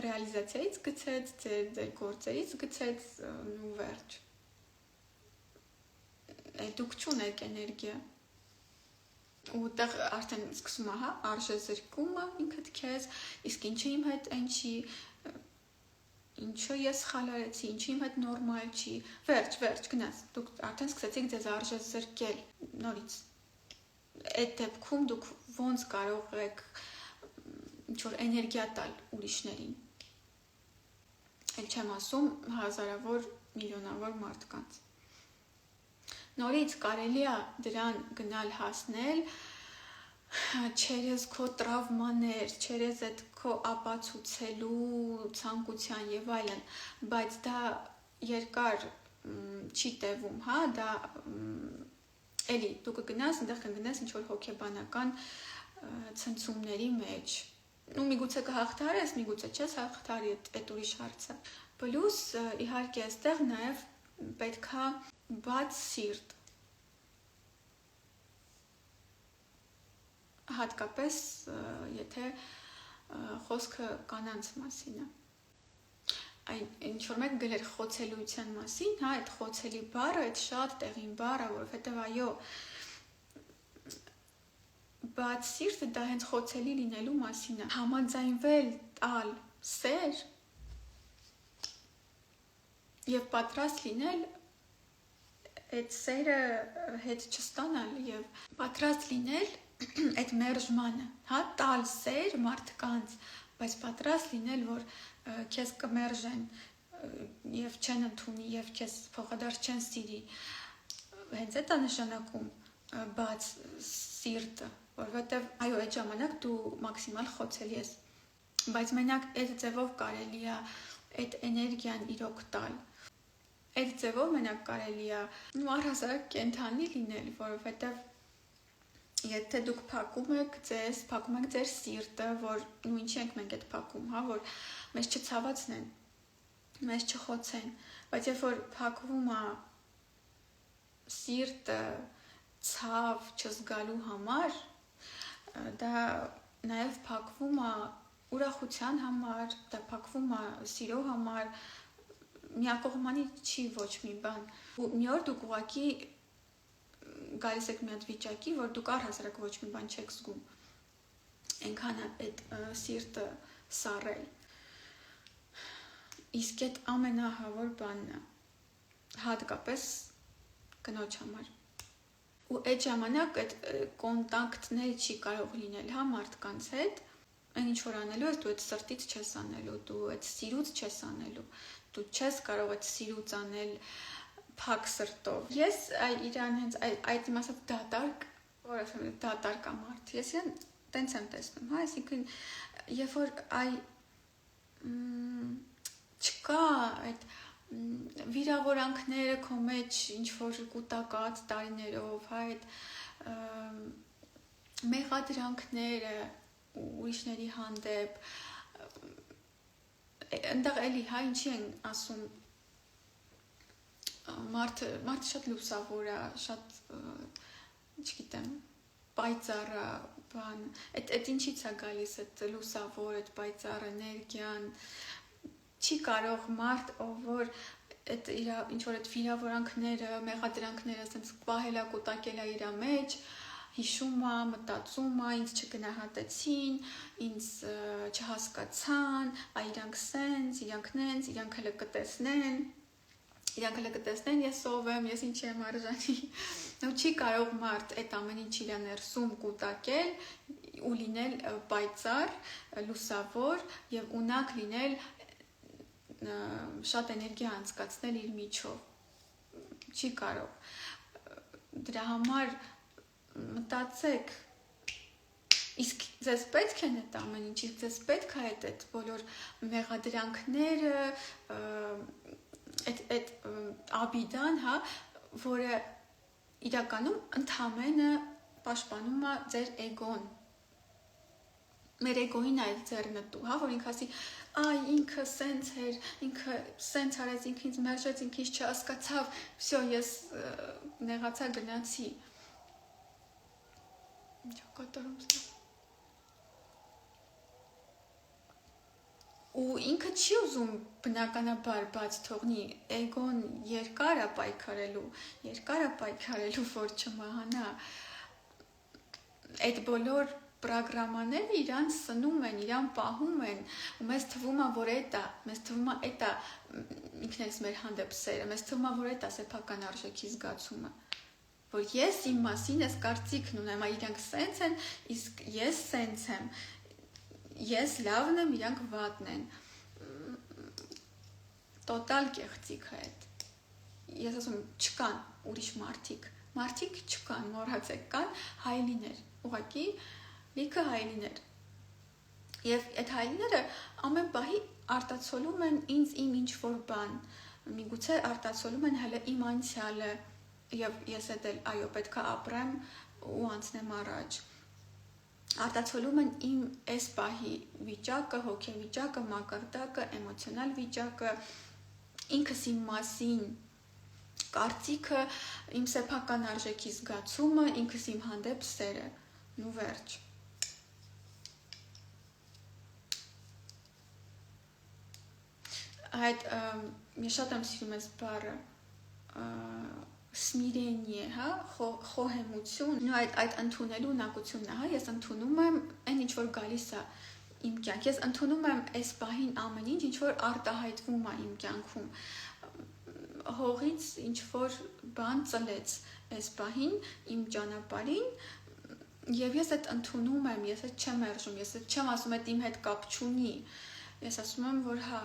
ռեալիզացիայից գցեց, ձեր գործերից գցեց ու վերջ։ դուք չունեք էներգիա։ Ու տեղ արդեն սկսում է, հա, արժեզրկումը ինքդ քեզ, իսկ ինչը իմ հետ այն չի, ինչը ես սխալ արեցի, ինչը իմ հետ նորմալ չի, վերջ, գնաց, դուք արդեն սկսեցիք ձեզ արժեզրկել նորից։ Այդ դեպքում դուք ոնց կարող եք ինչ-որ էներգիա տալ ուրիշներին։ Էլ չեմ ասում հազարավոր, միլիոնավոր մարդկանց։ Նորից կարելի է դրան գնալ հասնել չերեզ քո տրավմաներ, չերեզ այդ քո ապացուցելու ցանկության եւ այլն, բայց դա երկար չի տևում, հա, դա էլի դու կգնաս, այնտեղ կգնաս ինչ-որ հոգեբանական ցնցումների մեջ։ Ու միգուցե կհաղթարես, միգուցե չես հաղթարի, այդ ուրիշ հարց է։ Պլյուս իհարկե այստեղ նաեւ պետքա բաց սիրտ, հատկապես եթե խոսքը կանանց մասին է։ Այն ինչ-որ մեկ գրել խոցելիության մասին, հա, այդ խոցելի բառը, այդ շատ տեղին բառ է, որովհետև այո, բաց սիրտը դա հենց խոցելի լինելու մասին է։ Համաձայնվել տալ սեր եւ պատրաստ լինել այդ սերը հետ չստանալ եւ պատրաստ լինել այդ մերժմանը, հա, տալ սեր մարդկանց, բայց պատրաստ լինել, որ քեզ կմերժեն եւ չեն ընդունի եւ քեզ փոխադարձ չեն սիրի։ Հենց այդ է նշանակում բաց սիրտը, որովհետեւ այո, այդ ժամանակ դու մաքսիմալ խոցելի ես, բայց մենակ այդ ձևով կարելի է այդ էներգիան իրոք տալ։ Այդ ձևով մենակ կարելի է առհասարակ կենթանի լինել, որովհետև եթե դուք փակում եք ձեր սիրտը, որ ու ինչի ենք մենք այդ փակում, հա, որ մեզ չցավացնեն, մեզ չխոցեն, բայց երբ որ փակվում է սիրտը ցավ չզգալու համար, դա նաև փակվում է ուրախության համար, դա փակվում է սիրո համար, միակողմանի չի ոչ մի բան։ Ու մի օր դուք ուղղակի գալիս եք մի հատ վիճակի, որ դուք առհասարակ ոչ մի բան չեք զգում։ Այնքան է այդ սիրտը սառել։ Իսկ այդ ամենահավոր բանն է, հատկապես կնոջ համար։ Ու այդ ժամանակ այդ կոնտակտներ չի կարող լինել, հա, մարդկանց հետ, այն ինչ որ անելու ես, դու այդ սրտից չես անելու, դու այդ սիրուց չես անելու, դու չես կարող այդ սիրուց անել փակ սրտով։ Ես իրան հենց այդ իմ ասած դատարկ, որ ասեմ, դատարկ ամարդ, ես իրան տենց եմ տեսնում, հա, այսինքն երբ որ չկա այդ վիրավորանքները քո մեջ ինչ որ կուտակած տարիներով, հա, այդ մեղադրանքները ուրիշների հանդեպ, այնտեղ էլի, հա, ինչի են ասում, մարդը շատ լուսավոր է, շատ, չգիտեմ, պայծառ է, բան, այդ ինչից է գալիս այդ լուսավոր, այդ պայծառ էներգիան, չի կարող մարդ, ով որ այդ ինչ որ այդ վիրավորանքները, մեղադրանքները ասենց պահել է, կուտակել է իր մեջ, հիշում է, մտածում է, ինձ չգնահատեցին, ինձ չհասկացան, իրանք սենց, իրանք նենց, իրանք հələ կտեսնեն, ես ով եմ, ես ինչ եմ արժանի։ Ու չի կարող մարդ այդ ամեն ինչ իր ներսում կուտակել ու լինել պայծառ, լուսավոր եւ ունակ լինել, շատ էներգիա անցկացնել իր միջով։ Չի կարող։ Դրա համար մտածեք, իսկ ձեզ պետք են այդ ամեն ինչ, ձեզ պետք է այդ բոլոր մեղադրանքները, այդ աբիդան, հա, որը իրականում ընդամենը պաշտպանում է ձեր էգոն։ Մեր էգոին է ձեռնտու, հա, որ ինքը ասի, ինքը սենց էր, ինքը սենց արեց, ինքը ինձ մերժեց, ինքը ինձ չհասկացավ, վсё, ես նեղացա, գնացի։ Ինչ կատարում սա։ ու ինքը չի ուզում բնականաբար բաց թողնի, էգոն երկար է պայքարելու, որ չմահանա։ Այդ բոլոր պրոգրամաները իրան սնում են, իրան պահում են, ու մեզ թվում է, որ էտա ինքնես մեր հանդեպ սերը, մեզ թվում է, որ էտա սեփական արժեքի զգացումը, որ ես իմ մասին ես կարծիքն ունեմ, իրանք սենց են, իսկ ես սենց եմ, ես լավն եմ, իրանք վատն են, տոտալ կեղծիք է այդ, ես ասում չկան ուրիշ մարդիկ չկան, մոռացեք, կան հայլիներ, ուղղակի լիքը հայլիներ, և այդ հայլիները ամեն պահի արտացոլում են ինձ իմ ինչ-որ բան, միգուցե արտացոլում են հələ իմ անցյալը, և ես էդ էլ այո պետք է ապրեմ ու անցնեմ առաջ, արտացոլում են իմ այս պահի վիճակը, հոգեվիճակը, մակարդակը, էմոցիոնալ վիճակը, ինքս իմ մասին կարծիքը, իմ սեփական արժեքի զգացումը, ինքս իմ հանդեպ սերը, ու վերջ։ Այդ ես շատ եմ սիրում այս բառը սմիրենիե, հա, խոհեմություն, այդ ընդունելու ունակությունն է, հա, ես ընդունում եմ այն ինչ որ գալիս է իմ կյանք, ես ընդունում եմ այս պահին ամեն ինչ որ արտահայտվում է իմ կյանքում, հողից ինչ որ բան ծլեց այս պահին իմ ճանապարհին, եւ ես այդ ընդունում եմ, ես այդ չեմ մերժում, ես այդ չեմ ասում այդ իմ հետ կապ չունի, ես ասում եմ, որ հա,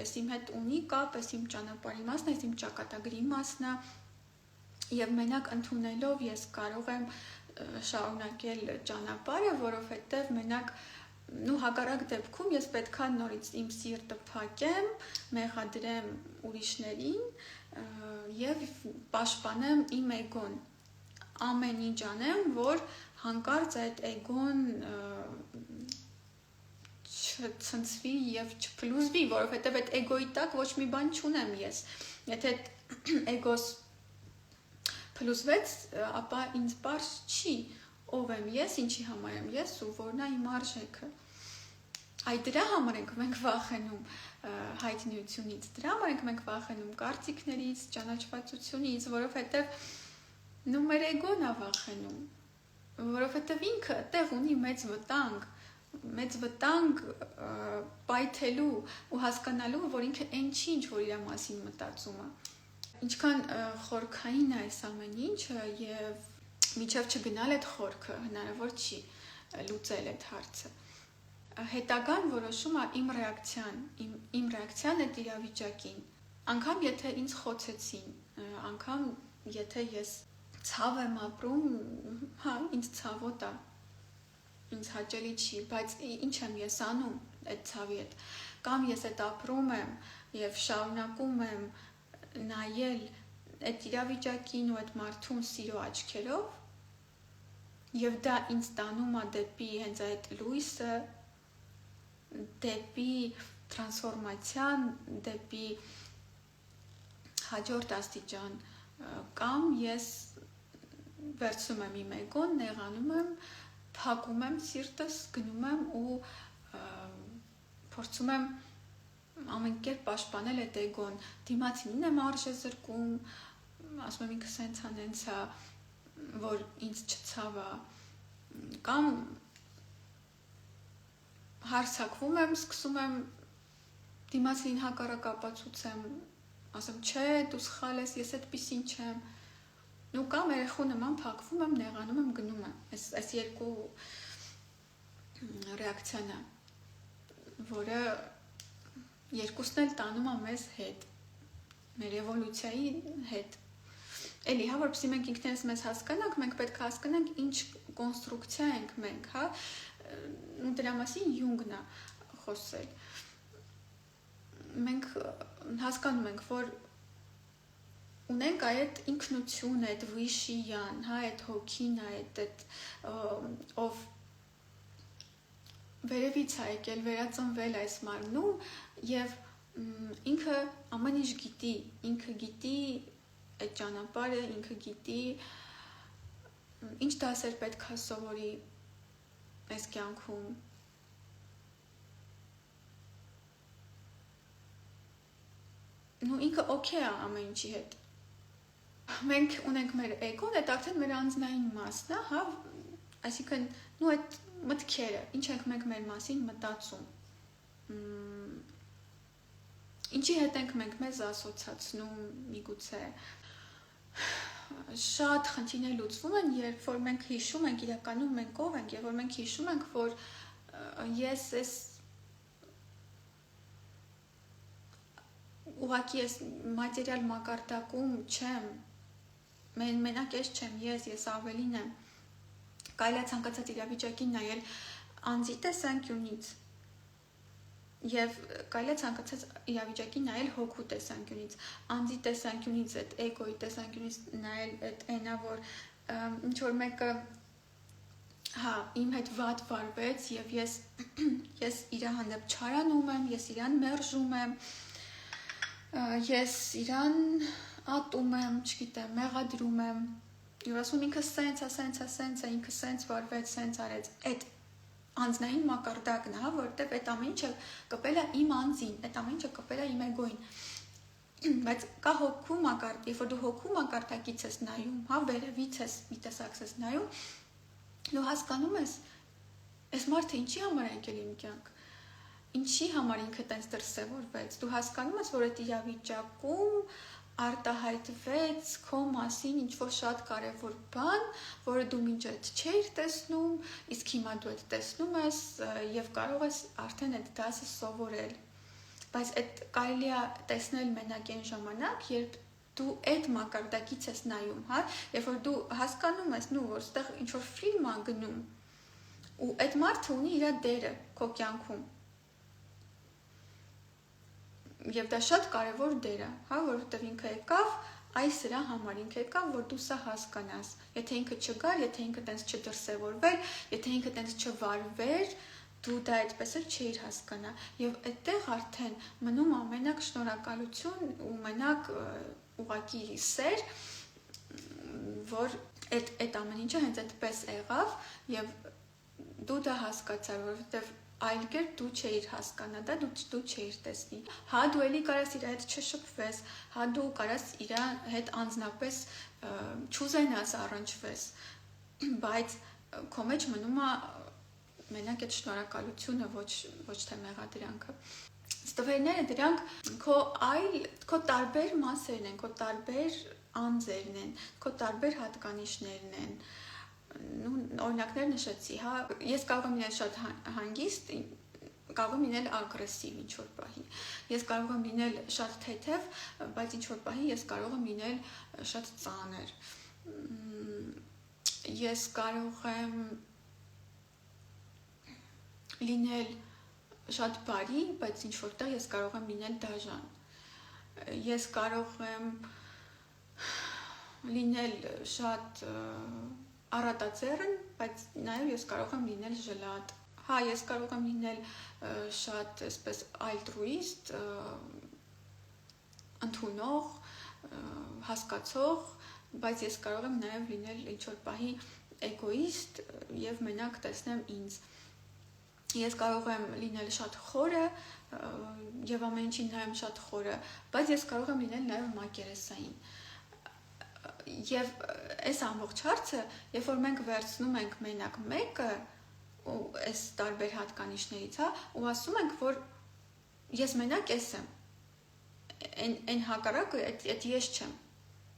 այս իմ հետ ունի կապ, այս իմ ճանապարհի մասն է, այս իմ ճակատագրի մասն է, եւ մենակ ընդունելով ես կարող եմ շարունակել ճանապարհը, որովհետեւ մենակ հակառակ դեպքում ես պետքա նորից իմ սիրտը փակեմ, մեղադրեմ ուրիշներին եւ պաշտպանեմ իմ էգոն, ամեն ինչ անեմ, որ հանկարծ այդ էգոն չցնցվի եւ չփլուզվի, որովհետեւ այդ էգոյի տակ ոչ մի բան չունեմ ես, եթե էգոս փլուզվեց, ապա ինձ պարզ չի, ով եմ ես, ինչի համար եմ ես ու որն է իմ արժեքը։ Այ դրա համար ենք մենք վախենում հայտնիությունից, դրա համար ենք մենք վախենում կարծիքներից, ճանաչվածությունից, որովհետև մեր էգոն է վախենում, որովհետև ինքը այդտեղ ունի մեծ վտանգ պայթելու ու հասկանալու, որ ինքը այն չի, ինչ որ իր մասին մտածում է։ Ինչքան խորքային է այս ամեն ինչը եւ մինչև չգնալ այդ խորքը հնարավոր չի լուծել այդ հարցը։ Հետագան որոշում է իմ ռեակցիան այդ իրավիճակին։ Անգամ եթե ինձ խոցեցին, անգամ եթե ես ցավ եմ ապրում, հա, ինձ ցավոտ է, ինձ հաճելի չի, բայց ինչ եմ ես անում այդ ցավի հետ։ Կամ ես այդ ապրում եմ եւ շարունակում եմ նայել այդ իրավիճակին ու այդ մարդուն սիրո աչքերով եւ դա ինձ տանում է դեպի հենց այդ լույսը, դեպի տրանսֆորմացիան, դեպի հաջորդ աստիճան, կամ ես վերցնում եմ իմ էգոն, նեղանում եմ, փակում եմ սիրտս, գնում եմ ու փորձում եմ ամեն կերպ պաշտպանել այդ էգոն, դիմացինին եմ արժե զրկում, ասում եմ ինքը սենց է, նենց է, որ ինձ չցավա, կամ հարցակվում եմ, սկսում եմ դիմացինին հակառակ ապացուցեմ, ասեմ, չէ, դու սխալ ես, ես այդպիսին չեմ, ու կամ երեխու նման փակվում եմ, նեղանում եմ, գնում եմ, այս երկու ռեակցիան է, որը երկուսն էլ տանում է մեզ հետ, մեր էվոլյուցիայի հետ, էլի, հա, որպեսզի մենք ինքներս մեզ հասկանանք, մենք պետք է հասկանանք ինչ կոնստրուկցիա ենք մենք, հա, ու դրա մասին Յունգն է խոսել, մենք հասկանում ենք, որ ունենք այդ ինքնություն, այդ վիշիյան, հա, այդ հոգին, այդ ով վերևից է եկել, վերածնվել այս մարմնում եւ ինքը ամեն ինչ գիտի, ինքը գիտի այդ ճանապարհը, ինքը գիտի ինչ դասեր պետք է սովորի այս կյանքում ինքը օքեյ է ամեն ինչի հետ։ Մենք ունենք մեր էգոն, այդ արդեն մեր անձնային մասն է, հա, այսինքն այդ մտքերը, ինչ ենք մենք մեր մասին մտածում։ Ինչի հետ ենք մենք մեզ ասոցացնում, միգուցե շատ խնդիրներ լուծվում են, երբ որ մենք հիշում ենք իրականում մենք ով ենք, երբ որ մենք հիշում ենք, որ ես ուղղակի ես մատերիալ մակարդակում չեմ, մենակ ես չեմ, ես ավելին եմ, կարելի է ցանկացած իրավիճակին նայել անձի տեսանկյունից եւ կարելի է ցանկացած իրավիճակին նայել հոգու տեսանկյունից, անձի տեսանկյունից, այդ էգոյի տեսանկյունից նայել այդ այնա, որ ինչ որ մեկը հա, իմ հետ վատ վարվեց եւ ես իր հանդեպ չարանում եմ, ես իրան մերժում եմ, ես իրան ատում եմ, չգիտեմ, մեղադրում եմ, եւ ասում ինքը սենց է, ինքը սենց վարվեց, սենց արեց, այդ անձնային մակարդակն է, որտեվ այդ ամեն ինչը կպել է իմ անձին, այդ ամեն ինչը կպել է իմ էգոին, բայց կա հոգու մակարդակ, երբ որ դու հոգու մակարդակից ես նայում, հա, վերևից ես մի տեսակս ես նայում, դու հասկանում ես, այս մարդը ինչի համար է եկել իմ կյանք, ինչի համար ինքը տենց դրսևորվեց, դու հասկանում ես, որ այդ իրավիճակում արտահայտվեց քո մասին ինչ-որ շատ կարևոր բան, որը դու մինչ այդ չէիր տեսնում, իսկ հիմա դու այդ տեսնում ես եւ կարող ես արդեն այդ դասը սովորել, բայց այդ կարելի է տեսնել մենակ այն ժամանակ, երբ դու այդ մակարդակից ես նայում, հա, երբ որ դու հասկանում ես, որ այդտեղ ինչ-որ ֆիլմ է գնում, ու այդ մարդը ունի իր դերը քո կյանքում։ Եվ դա շատ կարևոր դեր է, հա, որովհետև ինքը եկավ այս սրա համար, ինքը եկավ, որ դու սա հասկանաս։ Եթե ինքը չգար, եթե ինքը տենց չդրսևորվեր, եթե ինքը տենց չվարվեր, դու դա այդպես էլ չէիր հասկանա։ Եվ այդտեղ արդեն մնում ամենակ շնորհակալություն ու մենակ ուղղակի սեր, որ այդ ամեն ինչը հենց այդպես եղավ եւ դու դա հասկացար, որովհետև այլ կերպ դու չէիր հասկանա դա, դու չէիր տեսնի։ Հա դու էլի կարաս իր հետ չշփվես, հա դու կարաս իր հետ անձնապես չուզենաս առնչվես, բայց քո մեջ մնում է մենակ այդ շնորհակալությունը, ոչ թե մեղադրանքը։ Ստվերները դրանք քո տարբեր մասերն են, քո տարբեր անձերն են, քո տարբեր հատկանիշներն են։ Օրինակներ նշեցի, հա, ես կարող եմ լինել շատ հանգիստ, կարող եմ լինել ագրեսիվ ինչ-որ պահի, ես կարող եմ լինել շատ թեթև, բայց ինչ-որ պահի ես կարող եմ լինել շատ ծանր, ես կարող եմ լինել շատ բարի, բայց ինչ-որ տեղ ես կարող եմ լինել դաժան, ես կարող եմ լինել շատ առատաձեռն, բայց նաև ես կարող եմ լինել ժլատ, հա, ես կարող եմ լինել շատ այսպես ալտրուիստ, ընդունող, հասկացող, բայց ես կարող եմ նաև լինել ինչ-որ պահի էգոիստ եւ մենակ տեսնեմ ինձ։ Ես կարող եմ լինել շատ խորը եւ ամեն ինչին նայեմ շատ խորը, բայց ես կարող եմ լինել նաև մակերեսային։ Եվ այս ամբողջ հարցը, երբ որ մենք վերցնում ենք մենակ մեկը ու այս տարբեր հատկանիշներից, հա, ու ասում ենք, որ ես մենակ ես եմ, այն հակառակը, այդ ես չեմ,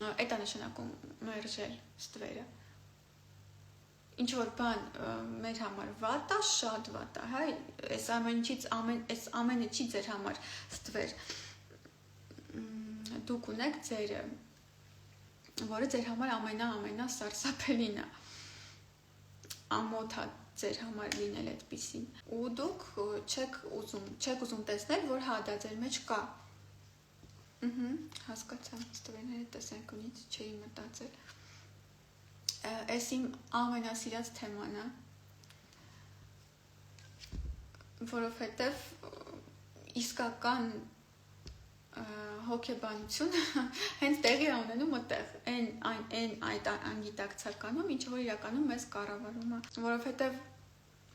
այդ է նշանակում մերժել ստվերը։ Ինչ որ բան մեր համար վատ է, շատ վատ է, հա, այս ամենը չի ձեր համար ստվեր, դուք ունեք ձերը, որը ձեր համար ամենա սարսափելին է, ամոթ է ձեր համար լինել այդպիսին, ու դուք չեք ուզում տեսնել, որ հա դա ձեր մեջ կա, հասկացա, ստվերների տեսանկյունից չէի մտածել, այս իմ ամենասիրած թեման է, որովհետև իսկական հոգեբանությունը հենց տեղի է ունենում այդտեղ, այդ անգիտակցականում, ինչ որ իրականում մեզ կառավարում է, որովհետև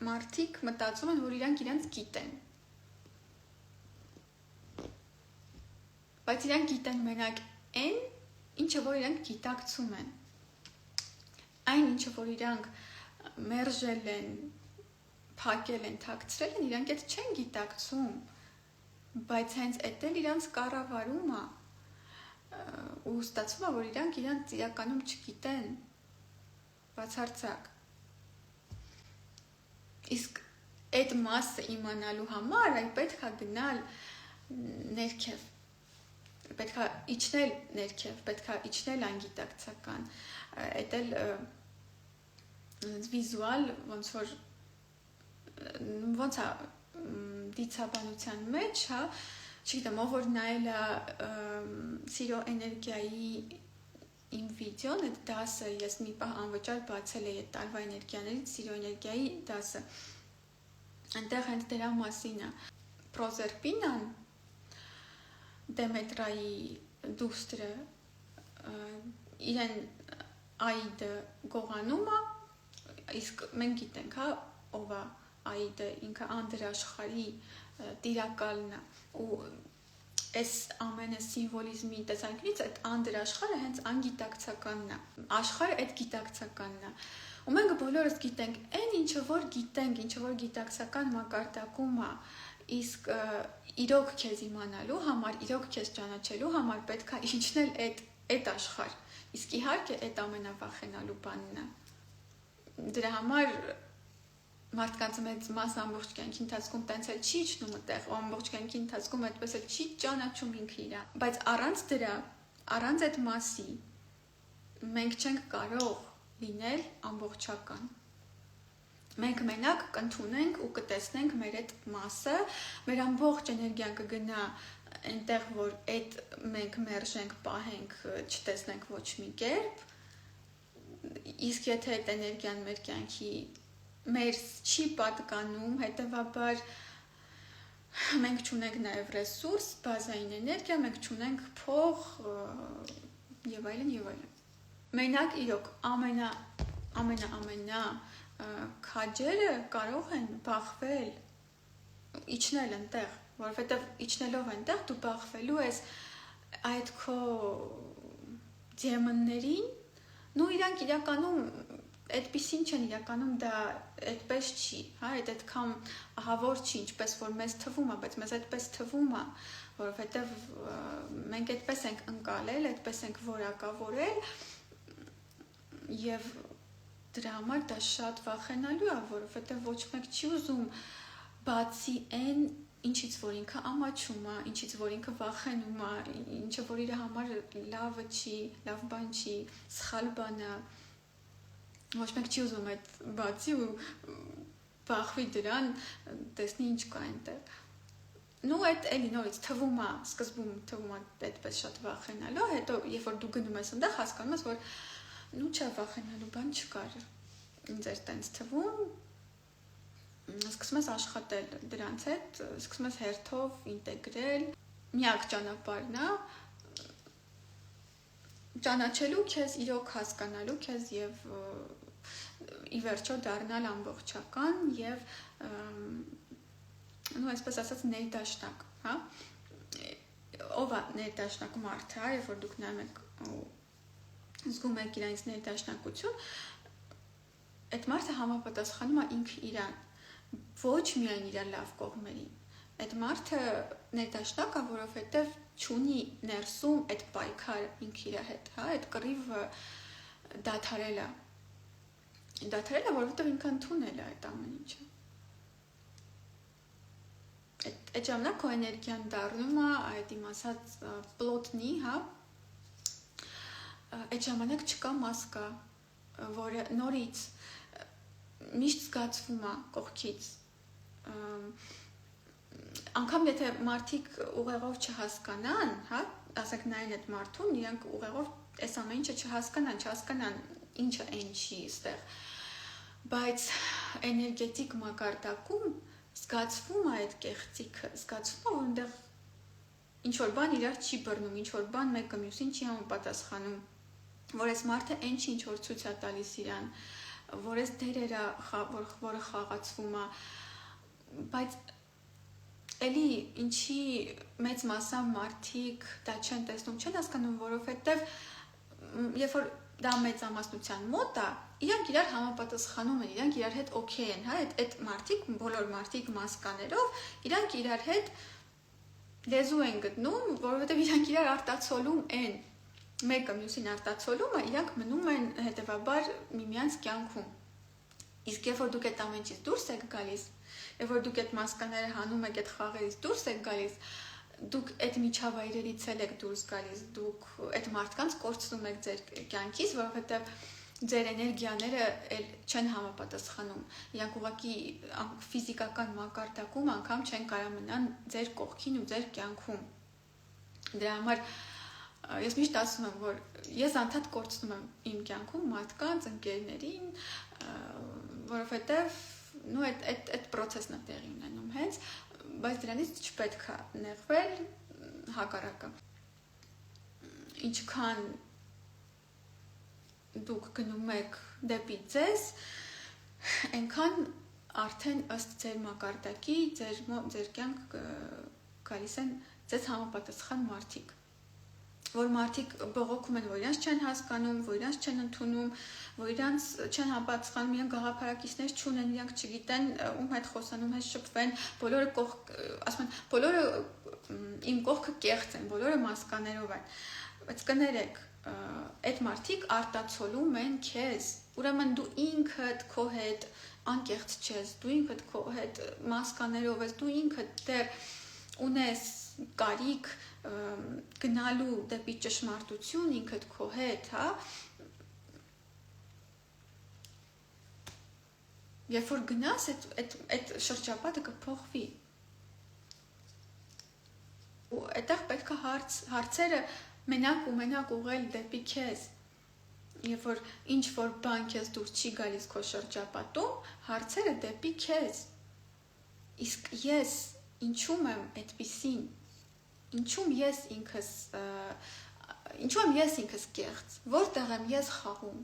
մարդիկ մտածում են, որ իրանք իրենց գիտեն, բայց իրանք գիտեն մենակ այն, ինչը որ իրանք գիտակցում են։ Այն ինչը որ իրանք մերժել են, փակել են, թաքցրել են, իրանք այդ չեն գիտակցում, բայց հենց այդ էլ իրանք կառավարում է, ու ստացվում է, որ իրանք իրանք իրականում չգիտեն, բացարձակ։ Իսկ այդ մասը իմանալու համար այ պետք է գնալ ներքև, պետք է իջնել ներքև, պետք է իջնել անգիտակցական, այդ էլ վիզուալ ոնց է դիցաբանության մեջ, հա, չգիտեմ, ով որ նայել է սիրո էներգիայի իմ վիդեոն, այդ դասը ես մի պահ անվճար բացել էի այդ տարվա էներգիաներից սիրո էներգիայի դասը, այնտեղ հենց դրա մասին է Պրոզերպինան, Դեմետրայի դուստրը, իրեն Այդը գողանում է, իսկ մենք գիտենք, հա, ով է Այդը, ինքը անդրաշխարհի տիրակալն է, ու այս ամենը սիմվոլիզմի տեսանկյունից այդ անդրաշխարհը հենց անգիտակցականն է, աշխարհը այդ գիտակցականն է, ու մենք բոլորս գիտենք, այն ինչը որ գիտենք, ինչը որ գիտակցական մակարդակում է, իսկ իրոք քեզ իմանալու համար, իրոք քեզ ճանաչելու համար պետք է իջնել այդ աշխարհ, իսկ իհարկե այդ ամենավախենալու բանն է, դրա համար մարդկանց մեծ մաս ամբողջ կյանքի ընթացքում տենց էլ չի իջնում այդտեղ, ու ամբողջ կյանքի ընթացքում այդպես էլ չի ճանաչում ինքը իրան, բայց առանց դրա, առանց այդ մասի մենք չենք կարող լինել ամբողջական։ Մենք մենակ կընդունենք ու կտեսնենք մեր այդ մասը, մեր ամբողջ էներգիան կգնա այնտեղ, որ այդ մենք մերժենք, պահենք, չտեսնենք ոչ մի կերպ, իսկ եթե այդ էներգիան մեր կյանքի մեր չի պատկանում, հետևաբար մենք չունենք նաև ռեսուրս, բազային էներգիա, մենք չունենք փող եւ այլն եւ այլն։ Մենակ իրոք ամենա քաջերը կարող են բախվել, իջնել այնտեղ, որովհետեւ իջնելով այնտեղ դու բախվելու ես այդ քո դեմոններին, նու իրանք իրականում այդպեսին չեն, իրականում դա այդպես չի, հա, այդքան ահավոր չի, ինչպես որ մեզ թվում է, բայց մեզ այդպես թվում է, որովհետև մենք այդպես ենք ընկալել, այդպես ենք որակավորել եւ դրա համար դա շատ վախենալու է, որովհետև ոչ մեկ չի ուզում բացի այն, ինչից որ ինքը ամաչում է, ինչից որ ինքը վախենում է, ինչը որ իր համար լավը չի, լավ բան չի, սխալ բան է, ոչ մեկ չի ուզում այդ բացի ու բախվի դրան, տեսնի ինչ կա այնտեղ։ Նու այդ էլի նորից թվում է, սկզբում թվում է այդպես շատ վախենալու, հետո երբ որ դու գնում ես այնտեղ, հասկանում ես, որ նու չէ վախենալու բան չկար։ Ինձ էր տենց թվում, սկսում ես աշխատել դրանց հետ, սկսում ես հերթով ինտեգրել, միակ ճանապարհն է ճանաչելու քեզ, իրոք հասկանալու քեզ եւ ի վերջո դառնալ ամբողջական եւ նո այսպես ասած ներդաշնակ, հա? Ով է ներդաշնակ մարդը, երբ որ դուք նայում եք զգում եք իրանից ներդաշնակություն, այդ մարդը համապատասխանում է ինքը իրան, ոչ միայն իր լավ կողմերին։ Այդ մարդը ներդաշնակ է, որովհետև չունի ներսում այդ պայքարը ինքը իր հետ, հա, այդ կռիվը դադարել է, որովհետև ինքը ընդունել է այդ ամեն ինչը։ Այդ ժամանակ քո էներգիան դառնում է այդ իմ ասած պլոտնի, հա, այդ ժամանակ չկա մասկա, որը նորից միշտ զգացվում է կողքից, անգամ եթե մարդիկ ուղեղով չհասկանան, հա, ասենք նայեն այդ մարդուն, իրանք ուղեղով այս ամեն ինչը չհասկանան, ինչը այն չի ստեղ, բայց էներգետիկ մակարդակում զգացվում է այդ կեղծիքը, զգացվում է, որ այնտեղ ինչ-որ բան իրար չի բռնում, ինչ-որ բան մեկը մյուսին չի համապատասխանում, որ այս մարդը այն չի, ինչ-որ ցույց է տալիս իրան, որ այս դերերը, որը խաղացվում է, բայց էլի ինչի մեծ մասամբ մարդիկ դա չեն տեսնում, չեն հասկանում, որովհետև երբ որ դա մեծամասնության մոտ է, իրանք իրար համապատասխանում են, իրանք իրար հետ օքեյ են, հա, այդ մարդիկ, բոլոր մարդիկ մասկաներով, իրանք իրար հետ լեզու են գտնում, որովհետև իրանք իրար արտացոլում են, մեկը մյուսին արտացոլում է, իրանք մնում են հետևաբար միմյանց կյանքում։ Իսկ երբ որ դուք այդ ամեն ինչից դուրս եք գալիս, երբ որ դուք այդ մասկաները հանում եք, այդ խաղերից դուրս եք գալիս, դուք այդ միջավայրերից եք դուրս գալիս, դուք այդ մարդկանց կորցնում եք ձեր կյանքից, որովհետև ձեր էներգիաները չեն համապատասխանում։ Իրանք ուղղակի ֆիզիկական մակարդակում անգամ չեն կարող մնան ձեր կողքին ու ձեր կյանքում։ Դրա համար ես միշտ ասում եմ, որ ես անդադ կորցնում եմ իմ կյանքում մարդկանց, ընկերներին, որովհետև այդ process-ն է տեղի ունենում հենց, բայց դրանից չպետք է նեղվել, հակառակը։ Ինչքան դուք գնում եք դեպի ձեզ, այնքան արդեն ըստ ձեր մակարդակի, ձեր կյանք գալիս են ձեզ համապատասխան մարդիկ, որ մարդիկ բողոքում են, որ իրանց չեն հասկանում, որ իրանց չեն ընդունում, որ իրանց չեն համապատասխանում, իրանք գաղափարակիցներ չունեն, իրանք չգիտեն ում հետ խոսան, ում հետ շփվեն, բոլորը ասում են, բոլորը իմ կողքը կեղծ են, բոլորը մասկաներով են, բայց կներեք, այդ մարդիկ արտացոլում են քեզ, ուրեմն դու ինքդ քո հետ անկեղծ չես, դու ինքդ քո հետ մասկաներով ես, դու ինքդ դեռ ունես կարիք գնալու դեպի ճշմարտություն ինքդ քո հետ, հա, երբ որ գնաս, այդ շրջապատը կփոխվի։ Ու այդտեղ պետք է հարցերը մենակ ու մենակ ուղղել դեպի քեզ։ Երբ որ ինչ որ բան քեզ դուր չի գալիս քո շրջապատում, հարցերը դեպի քեզ։ Իսկ ես ինչու՞մ եմ այդպիսին։ Ինչու եմ ես ինքս կեղծ, որտեղ եմ ես խաղում,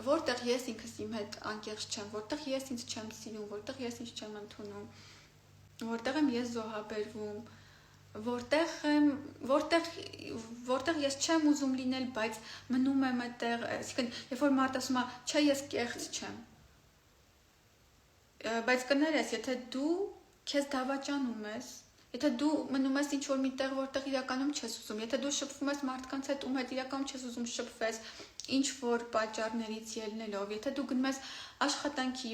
որտեղ ես ինքս իմ հետ անկեղծ չեմ, որտեղ ես ինձ չեմ սիրում, որտեղ ես ինձ չեմ ընդունում, որտեղ եմ ես զոհաբերվում, որտեղ ես չեմ ուզում լինել, բայց մնում եմ այդտեղ, այսինքն, երբ որ մարդ ասում է, չէ, ես կեղծ չեմ, բայց կներես, եթե դու քեզ դավաճանում ես, եթե դու մնում ես ինչ-որ մի տեղ, որտեղ իրականում չես ուզում, եթե դու շփվում ես մարդկանց հետ, ում հետ իրականում չես ուզում շփվես, ինչ-որ պատճառներից ելնելով, եթե դու գնում ես աշխատանքի,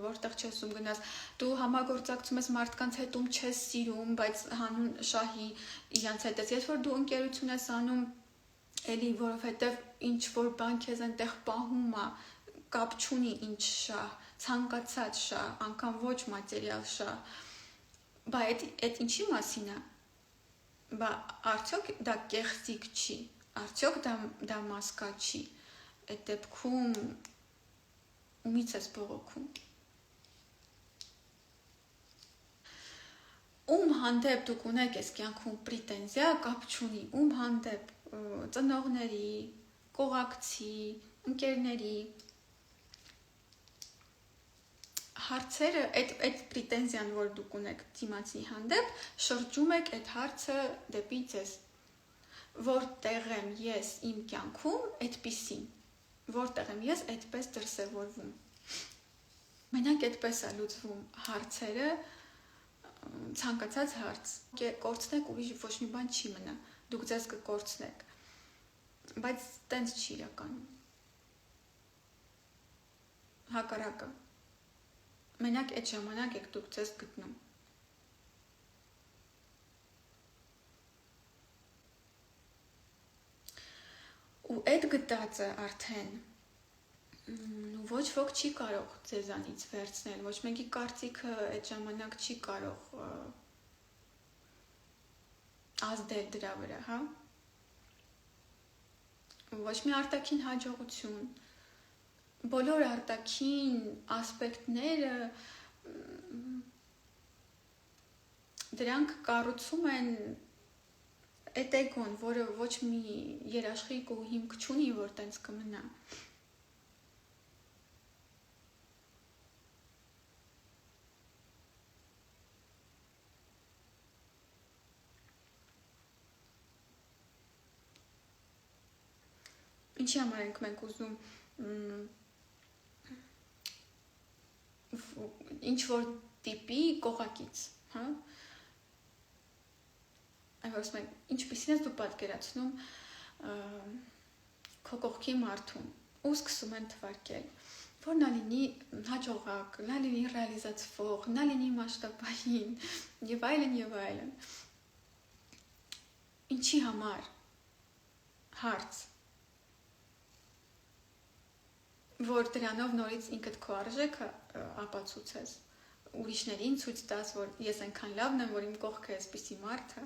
որտեղ չես ուզում գնաս, դու համագործակցում ես մարդկանց հետ, ում չես սիրում, բայց հանուն շահի իրանց հետ ես, երբ որ դու ընկերություն ես անում, էլի, որովհետև ինչ-որ բան քեզ այնտեղ պահում է, կապ չունի ինչ շահ, ցանկացած շահ, անգամ ոչ մատերիալ շահ, բա այդ ինչի մասին է, բա արդյոք դա կեղծիք չի, արդյոք դա մասկա չի, այդ դեպքում ումից ես բողոքում։ Ում հանդեպ դուք ունեք ես կյանքում պրետենզիա, կապ չունի, ում հանդեպ ծնողների, կողակցի, ընկերների, հարցերը, այդ պրետենզիան, որ դուք ունեք դիմացի հանդեպ, շրջում եք այդ հարցը դեպի ձեզ, որտեղ եմ ես իմ կյանքում այդպիսին, որտեղ եմ ես այդպես դրսևորվում, մենակ այդպես է լուծվում հարցերը, ցանկացած հարց, կորցնեք ուրիշ ոչ մի բան չի մնա, դուք ձեզ կկորցնեք, բայց տենց չի իրականում, հակառակը, մենակ այդ ժամանակ եք դուք ձեզ գտնում։ Ու այդ գտածը արդեն ոչ ոք չի կարող ձեզանից վերցնել, ոչ մեկի կարծիքը այդ ժամանակ չի կարող ազդել դրա վրա, հա։ Ոչ մի արտաքին հաջողություն, բոլոր արտաքին ասպեկտները դրանք կառուցում են այդ էգոն, որը ոչ մի երաշխիք ու հիմք չունի, որ տենց կմնա։ ինչի համար ենք մենք ուզում ինչ որ տիպի կողակից, հա։ Այո, ինչպիսին ես դու պատկերացնում քո կողքի մարդուն ու սկսում են թվարկել, որ նա լինի հաջողակ, նա լինի ռեալիզացվող, նա լինի մասշտաբային եւ այլն եւ այլն։ Ինչի համար հարց, որ դրանով նորից ինքդ քո արժեքը ապացուցես, ուրիշներին ցույց տաս, որ ես այնքան լավն եմ, որ իմ կողքը էսպիսի մարդ է,